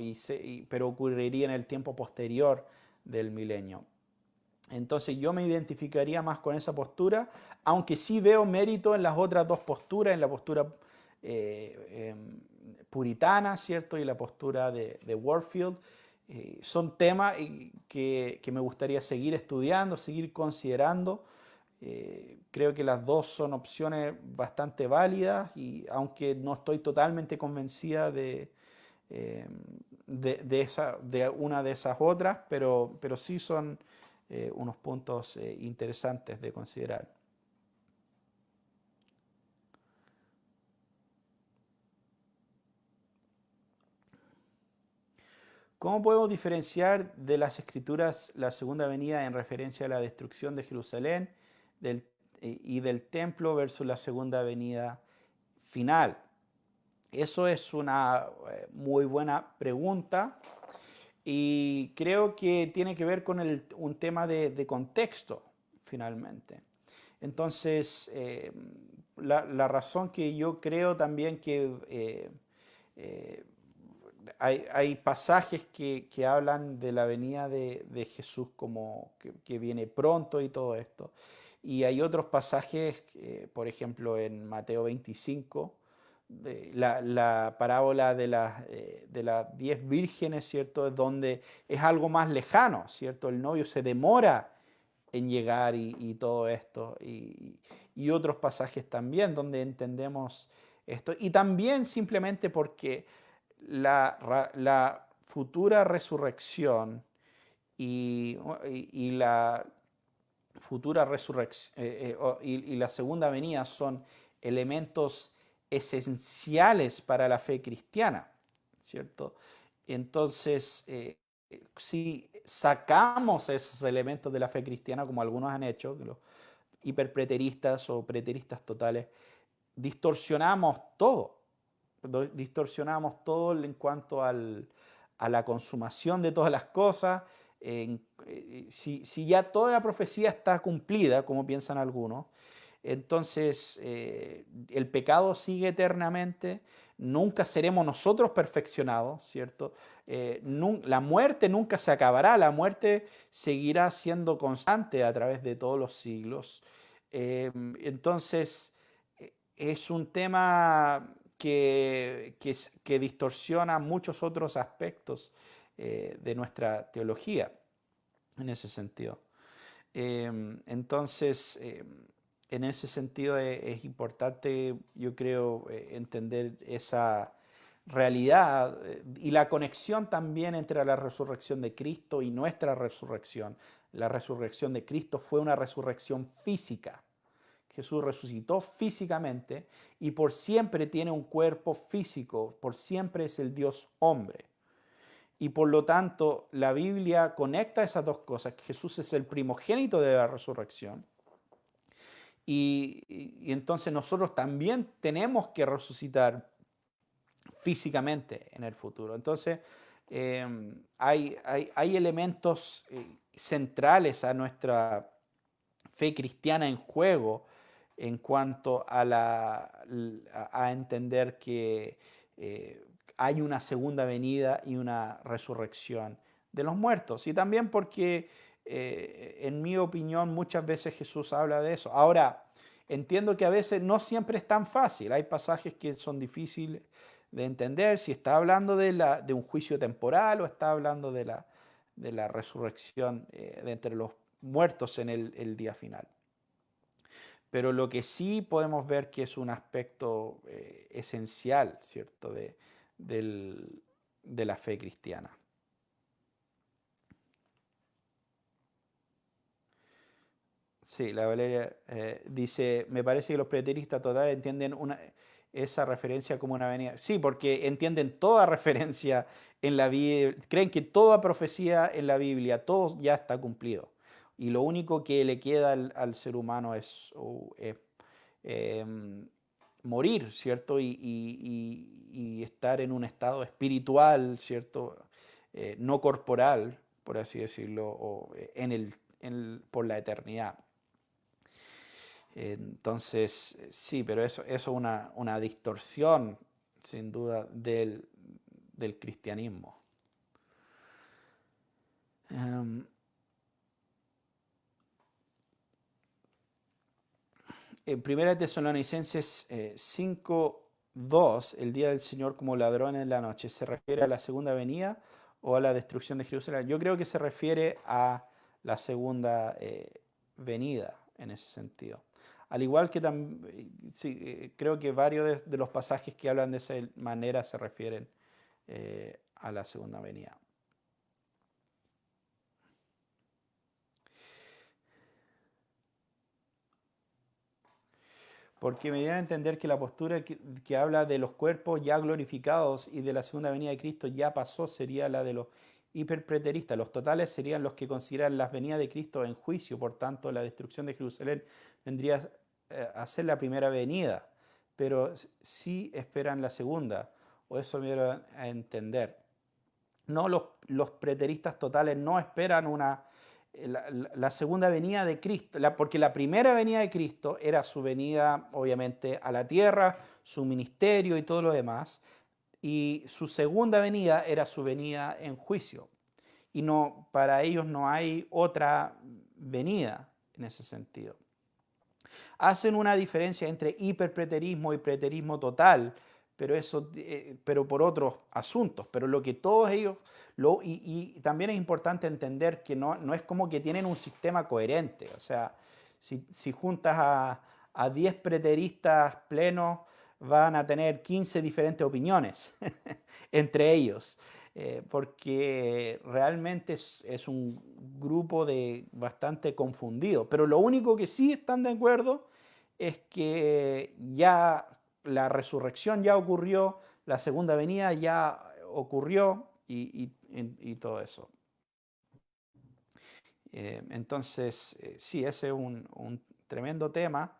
pero ocurriría en el tiempo posterior del milenio. Entonces yo me identificaría más con esa postura, aunque sí veo mérito en las otras dos posturas, en la postura puritana, ¿cierto? Y la postura de Warfield. Son temas que me gustaría seguir estudiando, seguir considerando. Creo que las dos son opciones bastante válidas y aunque no estoy totalmente convencida eh, de una de esas otras, pero sí son unos puntos interesantes de considerar. ¿Cómo podemos diferenciar de las escrituras la segunda venida en referencia a la destrucción de Jerusalén y del templo versus la segunda venida final? Eso es una muy buena pregunta y creo que tiene que ver con un tema de contexto, finalmente. Entonces, la razón que yo creo también que eh, hay pasajes que hablan de la venida de Jesús como que viene pronto y todo esto. Y hay otros pasajes, por ejemplo, en Mateo 25, la parábola de las 10 vírgenes, ¿cierto? Donde es algo más lejano, ¿cierto? El novio se demora en llegar y todo esto. Y otros pasajes también donde entendemos esto. Y también simplemente porque la futura resurrección y la futura resurrección y la segunda venida son elementos esenciales para la fe cristiana, ¿cierto? Entonces, si sacamos esos elementos de la fe cristiana, como algunos han hecho, los hiperpreteristas o preteristas totales, distorsionamos todo. Distorsionamos todo en cuanto a la consumación de todas las cosas. Si ya toda la profecía está cumplida, como piensan algunos, entonces el pecado sigue eternamente, nunca seremos nosotros perfeccionados, ¿cierto? La muerte nunca se acabará, la muerte seguirá siendo constante a través de todos los siglos. Entonces, es un tema que distorsiona muchos otros aspectos de nuestra teología en ese sentido. Entonces, en ese sentido es importante, yo creo, entender esa realidad y la conexión también entre la resurrección de Cristo y nuestra resurrección. La resurrección de Cristo fue una resurrección física. Jesús resucitó físicamente y por siempre tiene un cuerpo físico, por siempre es el Dios hombre. Y por lo tanto, la Biblia conecta esas dos cosas, que Jesús es el primogénito de la resurrección. Y entonces nosotros también tenemos que resucitar físicamente en el futuro. Entonces, hay elementos centrales a nuestra fe cristiana en juego en cuanto a entender que hay una segunda venida y una resurrección de los muertos. Y también porque, en mi opinión, muchas veces Jesús habla de eso. Ahora, entiendo que a veces no siempre es tan fácil. Hay pasajes que son difíciles de entender si está hablando de un juicio temporal o está hablando de la resurrección de entre los muertos en el día final. Pero lo que sí podemos ver que es un aspecto esencial, ¿cierto?, de la fe cristiana. Sí, la Valeria dice, me parece que los preteristas totales entienden esa referencia como una venida. Sí, porque entienden toda referencia en la Biblia, creen que toda profecía en la Biblia, todo ya está cumplido. Y lo único que le queda al ser humano es em, morir, ¿cierto? Y estar en un estado espiritual, ¿cierto? No corporal, por así decirlo, o por la eternidad. Entonces, sí, pero eso es una distorsión, sin duda, del cristianismo. En 1 Tesalonicenses 5:2, el día del Señor como ladrón en la noche, ¿se refiere a la segunda venida o a la destrucción de Jerusalén? Yo creo que se refiere a la segunda venida en ese sentido. Al igual que también, sí, creo que varios de los pasajes que hablan de esa manera se refieren a la segunda venida. Porque me da a entender que la postura que habla de los cuerpos ya glorificados y de la segunda venida de Cristo ya pasó, sería la de los hiperpreteristas. Los totales serían los que consideran las venidas de Cristo en juicio, por tanto la destrucción de Jerusalén vendría a ser la primera venida, pero sí esperan la segunda, o eso me da a entender. No, los preteristas totales no esperan la segunda venida de Cristo, porque la primera venida de Cristo era su venida, obviamente, a la tierra, su ministerio y todo lo demás, y su segunda venida era su venida en juicio. Y no, para ellos no hay otra venida en ese sentido. Hacen una diferencia entre hiperpreterismo y preterismo total, pero eso, pero por otros asuntos. Pero lo que todos ellos, y también es importante entender que no es como que tienen un sistema coherente. O sea, si juntas a 10 preteristas plenos, van a tener 15 diferentes opiniones entre ellos. Porque realmente es un grupo de bastante confundido. Pero lo único que sí están de acuerdo es que ya la resurrección ya ocurrió, la segunda venida ya ocurrió y todo eso. Entonces, sí, ese es un tremendo tema.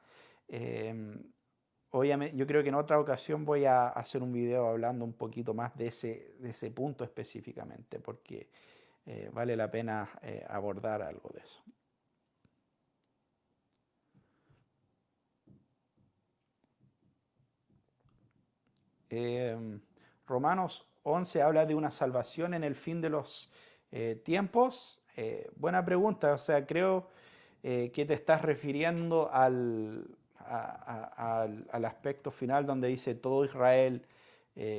Obviamente, yo creo que en otra ocasión voy a hacer un video hablando un poquito más de ese punto específicamente, porque vale la pena abordar algo de eso. Romanos 11 habla de una salvación en el fin de los tiempos. Buena pregunta, o sea, creo que te estás refiriendo al aspecto final donde dice todo Israel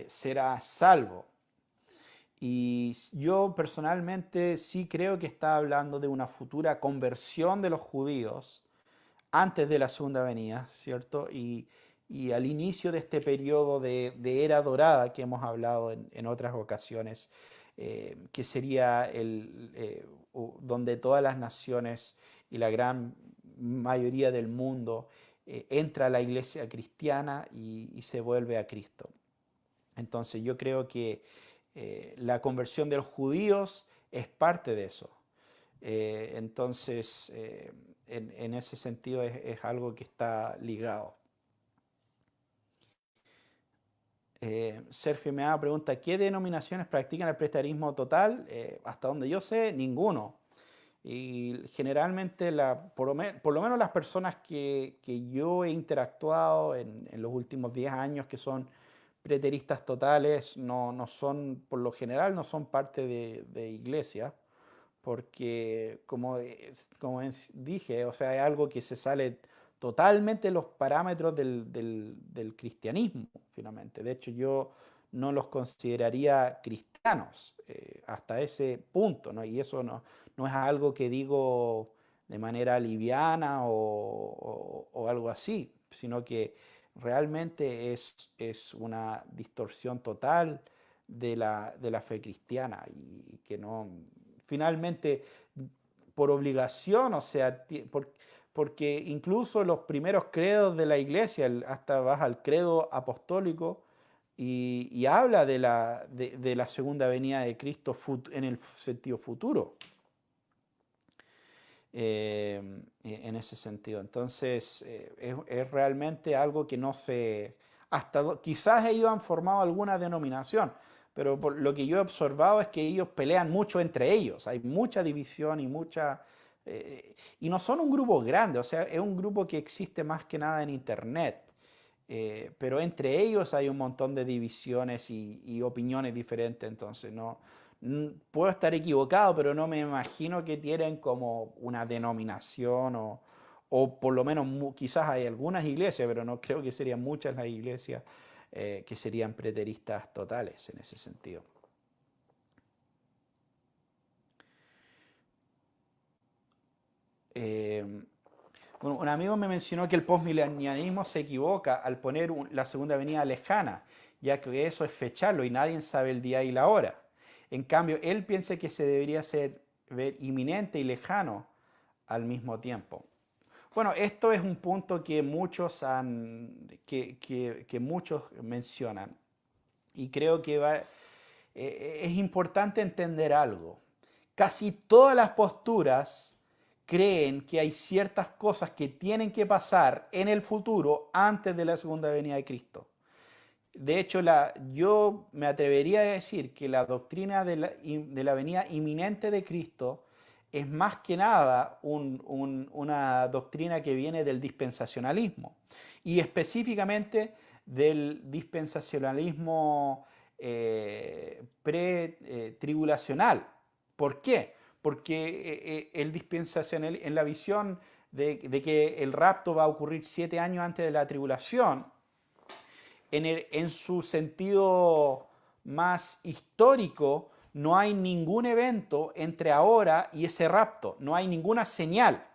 será salvo. Y yo personalmente sí creo que está hablando de una futura conversión de los judíos antes de la segunda venida, ¿cierto? Y al inicio de este periodo de era dorada que hemos hablado en otras ocasiones, que sería donde todas las naciones y la gran mayoría del mundo entra a la iglesia cristiana y se vuelve a Cristo. Entonces yo creo que la conversión de los judíos es parte de eso. Entonces, en ese sentido es algo que está ligado. Sergio me pregunta, ¿qué denominaciones practican el prestarismo total? Hasta donde yo sé, ninguno. Y generalmente, por lo menos las personas que yo he interactuado en los últimos 10 años, que son preteristas totales, no son, por lo general, no son parte de iglesia, porque como dije, o sea, es algo que se sale totalmente los parámetros del cristianismo, finalmente. De hecho, yo no los consideraría cristianos hasta ese punto, ¿no? Y eso no es algo que digo de manera liviana o algo así, sino que realmente es una distorsión total de la fe cristiana y que no, finalmente, por obligación, o sea, porque incluso los primeros credos de la iglesia, hasta vas al credo apostólico y habla de la segunda venida de Cristo en el sentido futuro. En ese sentido. Entonces, es realmente algo que no se... quizás ellos han formado alguna denominación, pero por lo que yo he observado es que ellos pelean mucho entre ellos. Hay mucha división y mucha... y no son un grupo grande, o sea, es un grupo que existe más que nada en Internet. Pero entre ellos hay un montón de divisiones y opiniones diferentes, entonces no, puedo estar equivocado, pero no me imagino que tienen como una denominación o por lo menos quizás hay algunas iglesias, pero no creo que serían muchas las iglesias que serían preteristas totales en ese sentido. Bueno, un amigo me mencionó que el postmilenialismo se equivoca al poner la segunda venida lejana, ya que eso es fecharlo y nadie sabe el día y la hora. En cambio, él piensa que se debería ver inminente y lejano al mismo tiempo. Bueno, esto es un punto que que muchos mencionan y creo que es importante entender algo. Casi todas las posturas creen que hay ciertas cosas que tienen que pasar en el futuro antes de la segunda venida de Cristo. De hecho, yo me atrevería a decir que la doctrina de la venida inminente de Cristo es más que nada una doctrina que viene del dispensacionalismo y específicamente del dispensacionalismo pre-tribulacional. ¿Por qué? Porque el dispensacional, en la visión de que el rapto va a ocurrir 7 años antes de la tribulación, en su sentido más histórico, no hay ningún evento entre ahora y ese rapto, no hay ninguna señal.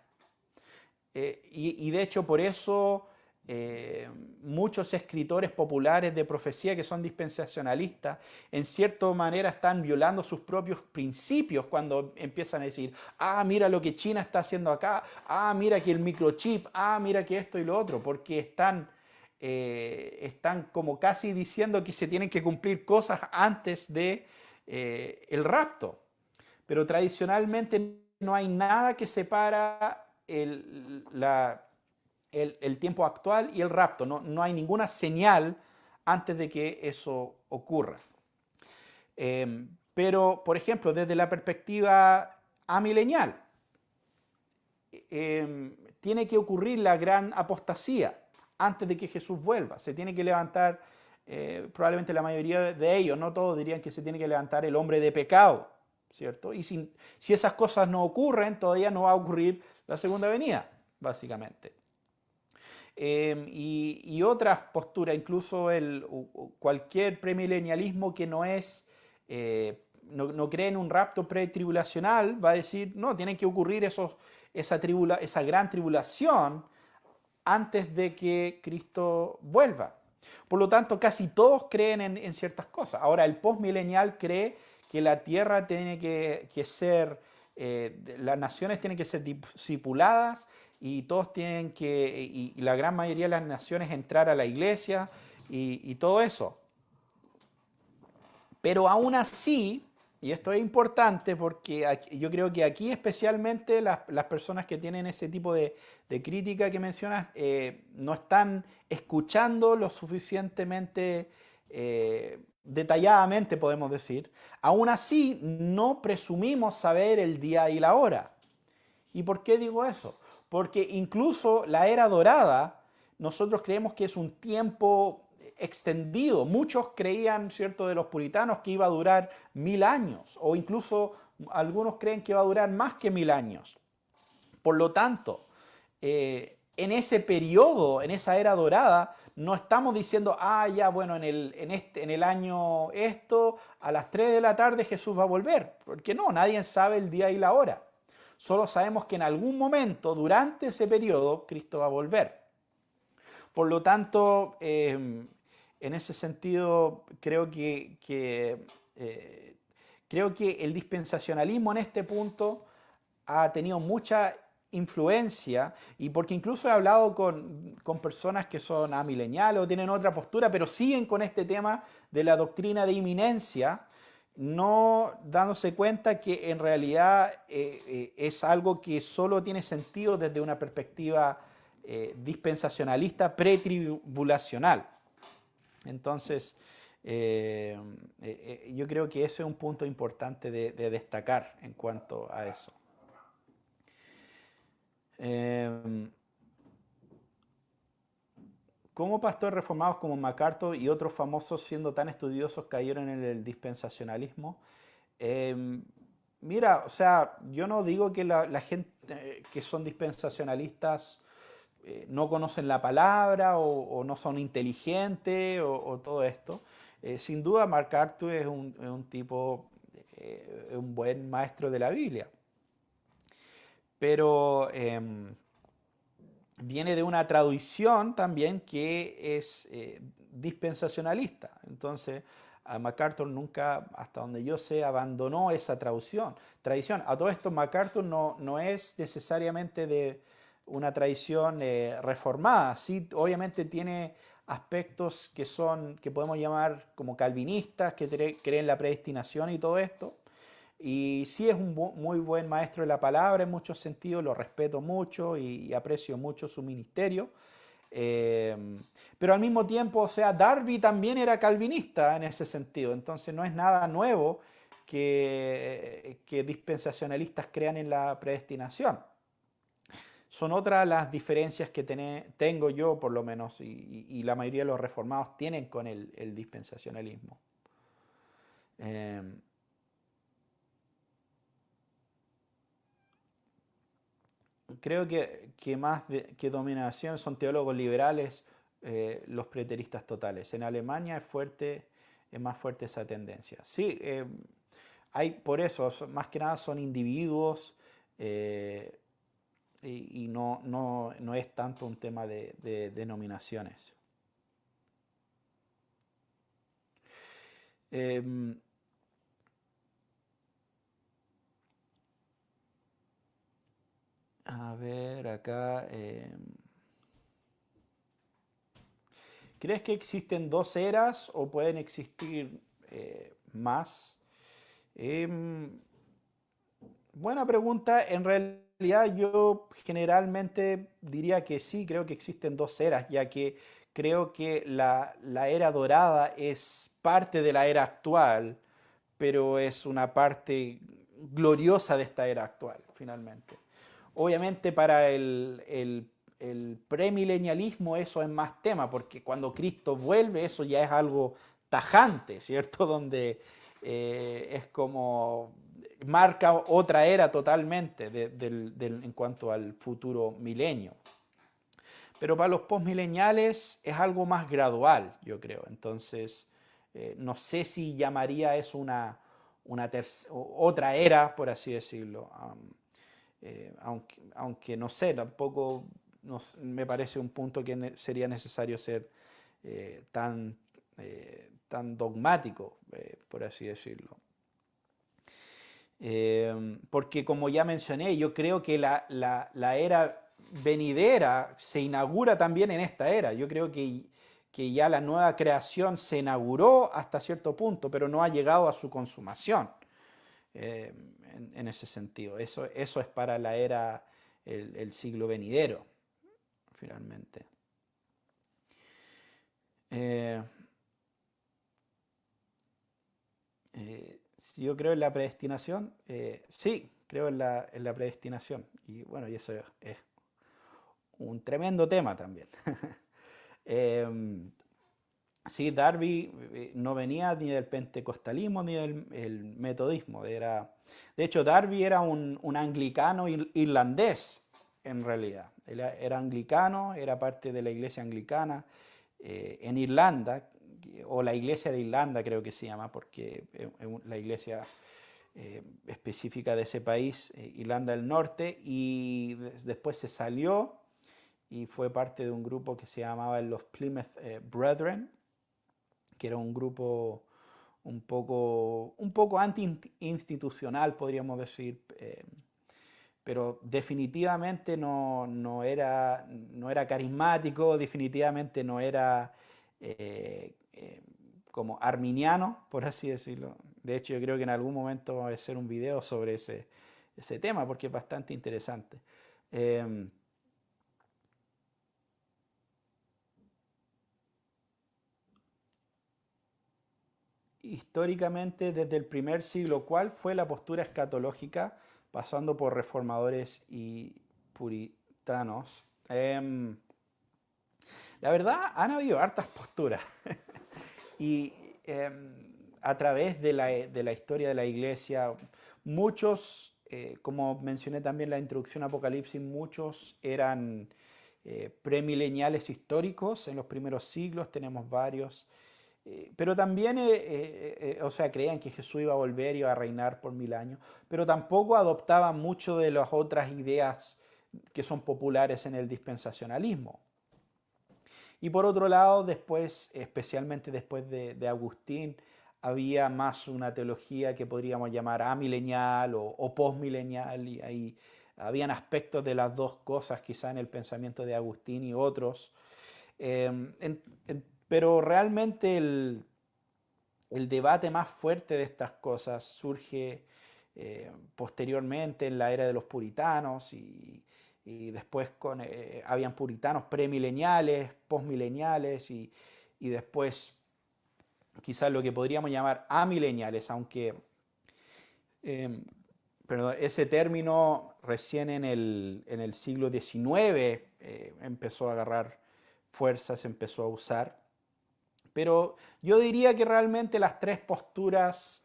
Y de hecho por eso muchos escritores populares de profecía que son dispensacionalistas, en cierta manera están violando sus propios principios cuando empiezan a decir, ah, mira lo que China está haciendo acá, ah, mira que el microchip, ah, mira que esto y lo otro, porque están como casi diciendo que se tienen que cumplir cosas antes de el rapto. Pero tradicionalmente no hay nada que separa el tiempo actual y el rapto. No hay ninguna señal antes de que eso ocurra. Pero, por ejemplo, desde la perspectiva amilenial, tiene que ocurrir la gran apostasía antes de que Jesús vuelva. Se tiene que levantar, probablemente la mayoría de ellos, no todos dirían que se tiene que levantar el hombre de pecado, ¿cierto? Y si esas cosas no ocurren, todavía no va a ocurrir la segunda venida, básicamente. Y otras posturas, incluso cualquier premilenialismo que no cree en un rapto pretribulacional, va a decir, no, tienen que ocurrir esa gran tribulación antes de que Cristo vuelva. Por lo tanto, casi todos creen en ciertas cosas. Ahora, el postmilenial cree que la tierra tiene que ser, las naciones tienen que ser discipuladas y todos tienen y la gran mayoría de las naciones entrar a la iglesia y todo eso. Pero aún así, y esto es importante porque yo creo que aquí especialmente las personas que tienen ese tipo de crítica que mencionas no están escuchando lo suficientemente detalladamente, podemos decir. Aún así, no presumimos saber el día y la hora. ¿Y por qué digo eso? Porque incluso la era dorada, nosotros creemos que es un tiempo extendido. Muchos creían, ¿cierto?, de los puritanos que iba a durar 1000 años, o incluso algunos creen que va a durar más que 1000 años. Por lo tanto, en ese periodo, en esa era dorada, no estamos diciendo, ya, bueno, en el año esto, a las 3 de la tarde Jesús va a volver. Porque no, nadie sabe el día y la hora. Solo sabemos que en algún momento, durante ese periodo, Cristo va a volver. Por lo tanto, en ese sentido, creo que el dispensacionalismo en este punto ha tenido mucha influencia, y porque incluso he hablado con personas que son amileniales o tienen otra postura, pero siguen con este tema de la doctrina de inminencia, no dándose cuenta que en realidad es algo que solo tiene sentido desde una perspectiva dispensacionalista pretribulacional. Entonces, yo creo que ese es un punto importante de destacar en cuanto a eso. ¿Cómo pastores reformados como MacArthur y otros famosos, siendo tan estudiosos, cayeron en el dispensacionalismo? Mira, o sea, yo no digo que la gente que son dispensacionalistas no conocen la palabra o no son inteligentes o todo esto. Sin duda, MacArthur es un tipo, un buen maestro de la Biblia. Pero viene de una tradición también que es dispensacionalista. Entonces, a MacArthur nunca, hasta donde yo sé, abandonó esa tradición. A todo esto, MacArthur no es necesariamente de una tradición reformada. Sí, obviamente tiene aspectos que podemos llamar como calvinistas, que creen la predestinación y todo esto. Y sí es un muy buen maestro de la palabra en muchos sentidos, lo respeto mucho y aprecio mucho su ministerio. Pero al mismo tiempo, o sea, Darby también era calvinista en ese sentido, entonces no es nada nuevo que dispensacionalistas crean en la predestinación. Son otras las diferencias que tengo yo, por lo menos, y la mayoría de los reformados tienen con el dispensacionalismo. Creo que más que dominación son teólogos liberales los preteristas totales. En Alemania es más fuerte esa tendencia. Sí, hay por eso, más que nada son individuos y no es tanto un tema de denominaciones. A ver, acá. ¿Crees que existen dos eras o pueden existir más? Buena pregunta. En realidad yo generalmente diría que sí, creo que existen dos eras, ya que creo que la era dorada es parte de la era actual, pero es una parte gloriosa de esta era actual, finalmente. Obviamente para el premilenialismo eso es más tema, porque cuando Cristo vuelve eso ya es algo tajante, ¿cierto? Donde es como marca otra era totalmente en cuanto al futuro milenio. Pero para los postmileniales es algo más gradual, yo creo. Entonces, no sé si llamaría eso otra era, por así decirlo. Aunque no sé, tampoco me parece un punto que sería necesario ser tan dogmático, por así decirlo. Porque como ya mencioné, yo creo que la era venidera se inaugura también en esta era. Yo creo que ya la nueva creación se inauguró hasta cierto punto, pero no ha llegado a su consumación. En ese sentido. Eso es para la era, el siglo venidero, finalmente. Si yo creo en la predestinación, sí, creo en la predestinación. Y bueno, y eso es un tremendo tema también. Sí, Darby no venía ni del pentecostalismo ni del metodismo. De hecho, Darby era un anglicano irlandés. en realidad. Él era anglicano, era parte de la iglesia anglicana en Irlanda, o la iglesia de Irlanda creo que se llama, porque es la iglesia específica de ese país, Irlanda del Norte, y después se salió y fue parte de un grupo que se llamaba los Plymouth Brethren, que era un grupo un poco anti-institucional, podríamos decir, pero definitivamente no era carismático, definitivamente no era como arminiano, por así decirlo. De hecho, yo creo que en algún momento vamos a hacer un video sobre ese tema porque es bastante interesante. Eh, Históricamente, desde el primer siglo, ¿cuál fue la postura escatológica pasando por reformadores y puritanos? La verdad, han habido hartas posturas y a través de la historia de la iglesia, muchos, como mencioné también en la introducción a Apocalipsis, muchos eran premileniales históricos en los primeros siglos, tenemos varios. Pero también, o sea, creían que Jesús iba a volver, iba a reinar por 1000 años, pero tampoco adoptaban mucho de las otras ideas que son populares en el dispensacionalismo. Y por otro lado, después, especialmente después de Agustín, había más una teología que podríamos llamar amilenial o postmilenial, y ahí habían aspectos de las dos cosas quizá en el pensamiento de Agustín y otros. Pero realmente el debate más fuerte de estas cosas surge posteriormente en la era de los puritanos y después habían puritanos premileniales, postmileniales y después quizás lo que podríamos llamar amileniales, aunque eh, perdón, ese término recién en el siglo XIX empezó a agarrar fuerza, se empezó a usar. Pero yo diría que realmente las tres posturas,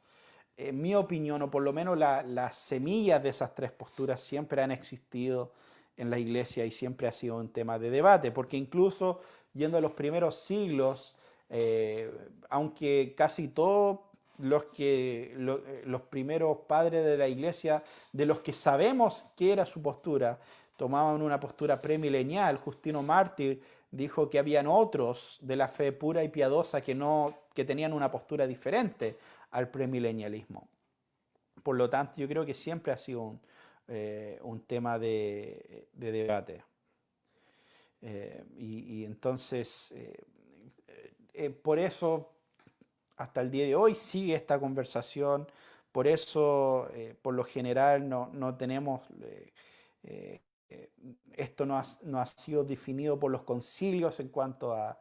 en mi opinión, o por lo menos las semillas de esas tres posturas siempre han existido en la iglesia y siempre ha sido un tema de debate, porque incluso yendo a los primeros siglos, aunque casi todos los primeros padres de la iglesia, de los que sabemos qué era su postura, tomaban una postura premilenial. Justino Mártir dijo que habían otros de la fe pura y piadosa que tenían una postura diferente al premilenialismo. Por lo tanto, yo creo que siempre ha sido un tema de debate. Y entonces, por eso, hasta el día de hoy sigue esta conversación. Por eso, por lo general, no tenemos eh, esto no ha sido definido por los concilios en cuanto a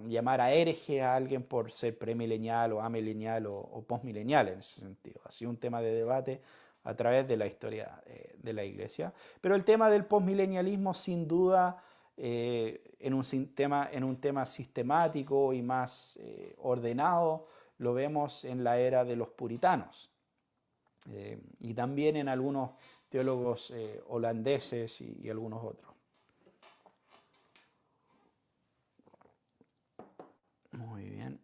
llamar a hereje a alguien por ser premilenial o amilenial o postmilenial en ese sentido. Ha sido un tema de debate a través de la historia de la iglesia. Pero el tema del postmilenialismo, sin duda, en un tema sistemático y más ordenado, lo vemos en la era de los puritanos. Y también en algunos teólogos holandeses y algunos otros. Muy bien.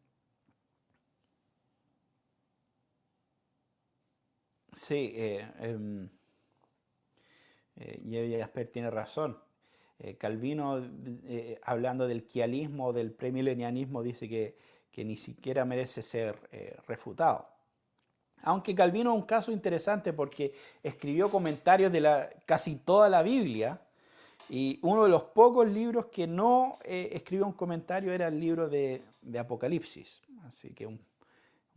Sí, y Jasper tiene razón. Calvino, hablando del quialismo, del premilenianismo, dice que ni siquiera merece ser refutado. Aunque Calvino es un caso interesante porque escribió comentarios de casi toda la Biblia y uno de los pocos libros que no escribió un comentario era el libro de Apocalipsis. Así que un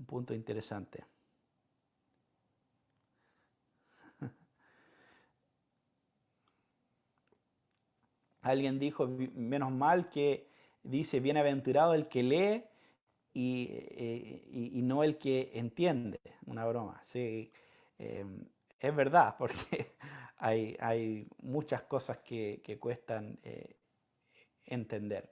punto interesante. Alguien dijo, menos mal que dice, bienaventurado el que lee y no el que entiende. Una broma. Sí, eh, es verdad, porque hay muchas cosas que cuestan entender.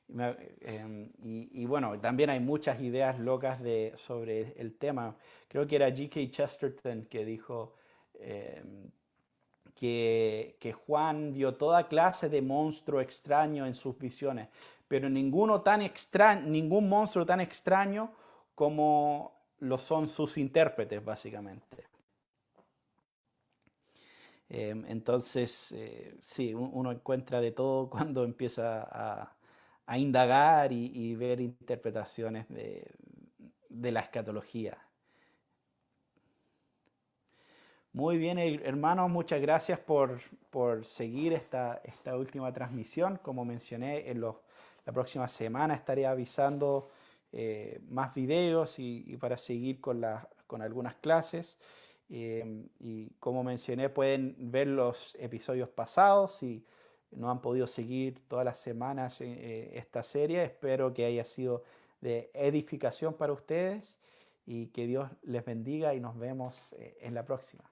Y bueno, también hay muchas ideas locas sobre el tema. Creo que era G.K. Chesterton que dijo, que Juan vio toda clase de monstruo extraño en sus visiones, pero ningún monstruo tan extraño como lo son sus intérpretes, básicamente. Entonces, sí, uno encuentra de todo cuando empieza a indagar y ver interpretaciones de la escatología. Muy bien, hermanos, muchas gracias por seguir esta última transmisión. Como mencioné, la próxima semana estaré avisando más videos y para seguir con algunas clases. Y como mencioné, pueden ver los episodios pasados si no han podido seguir todas las semanas esta serie. Espero que haya sido de edificación para ustedes y que Dios les bendiga y nos vemos en la próxima.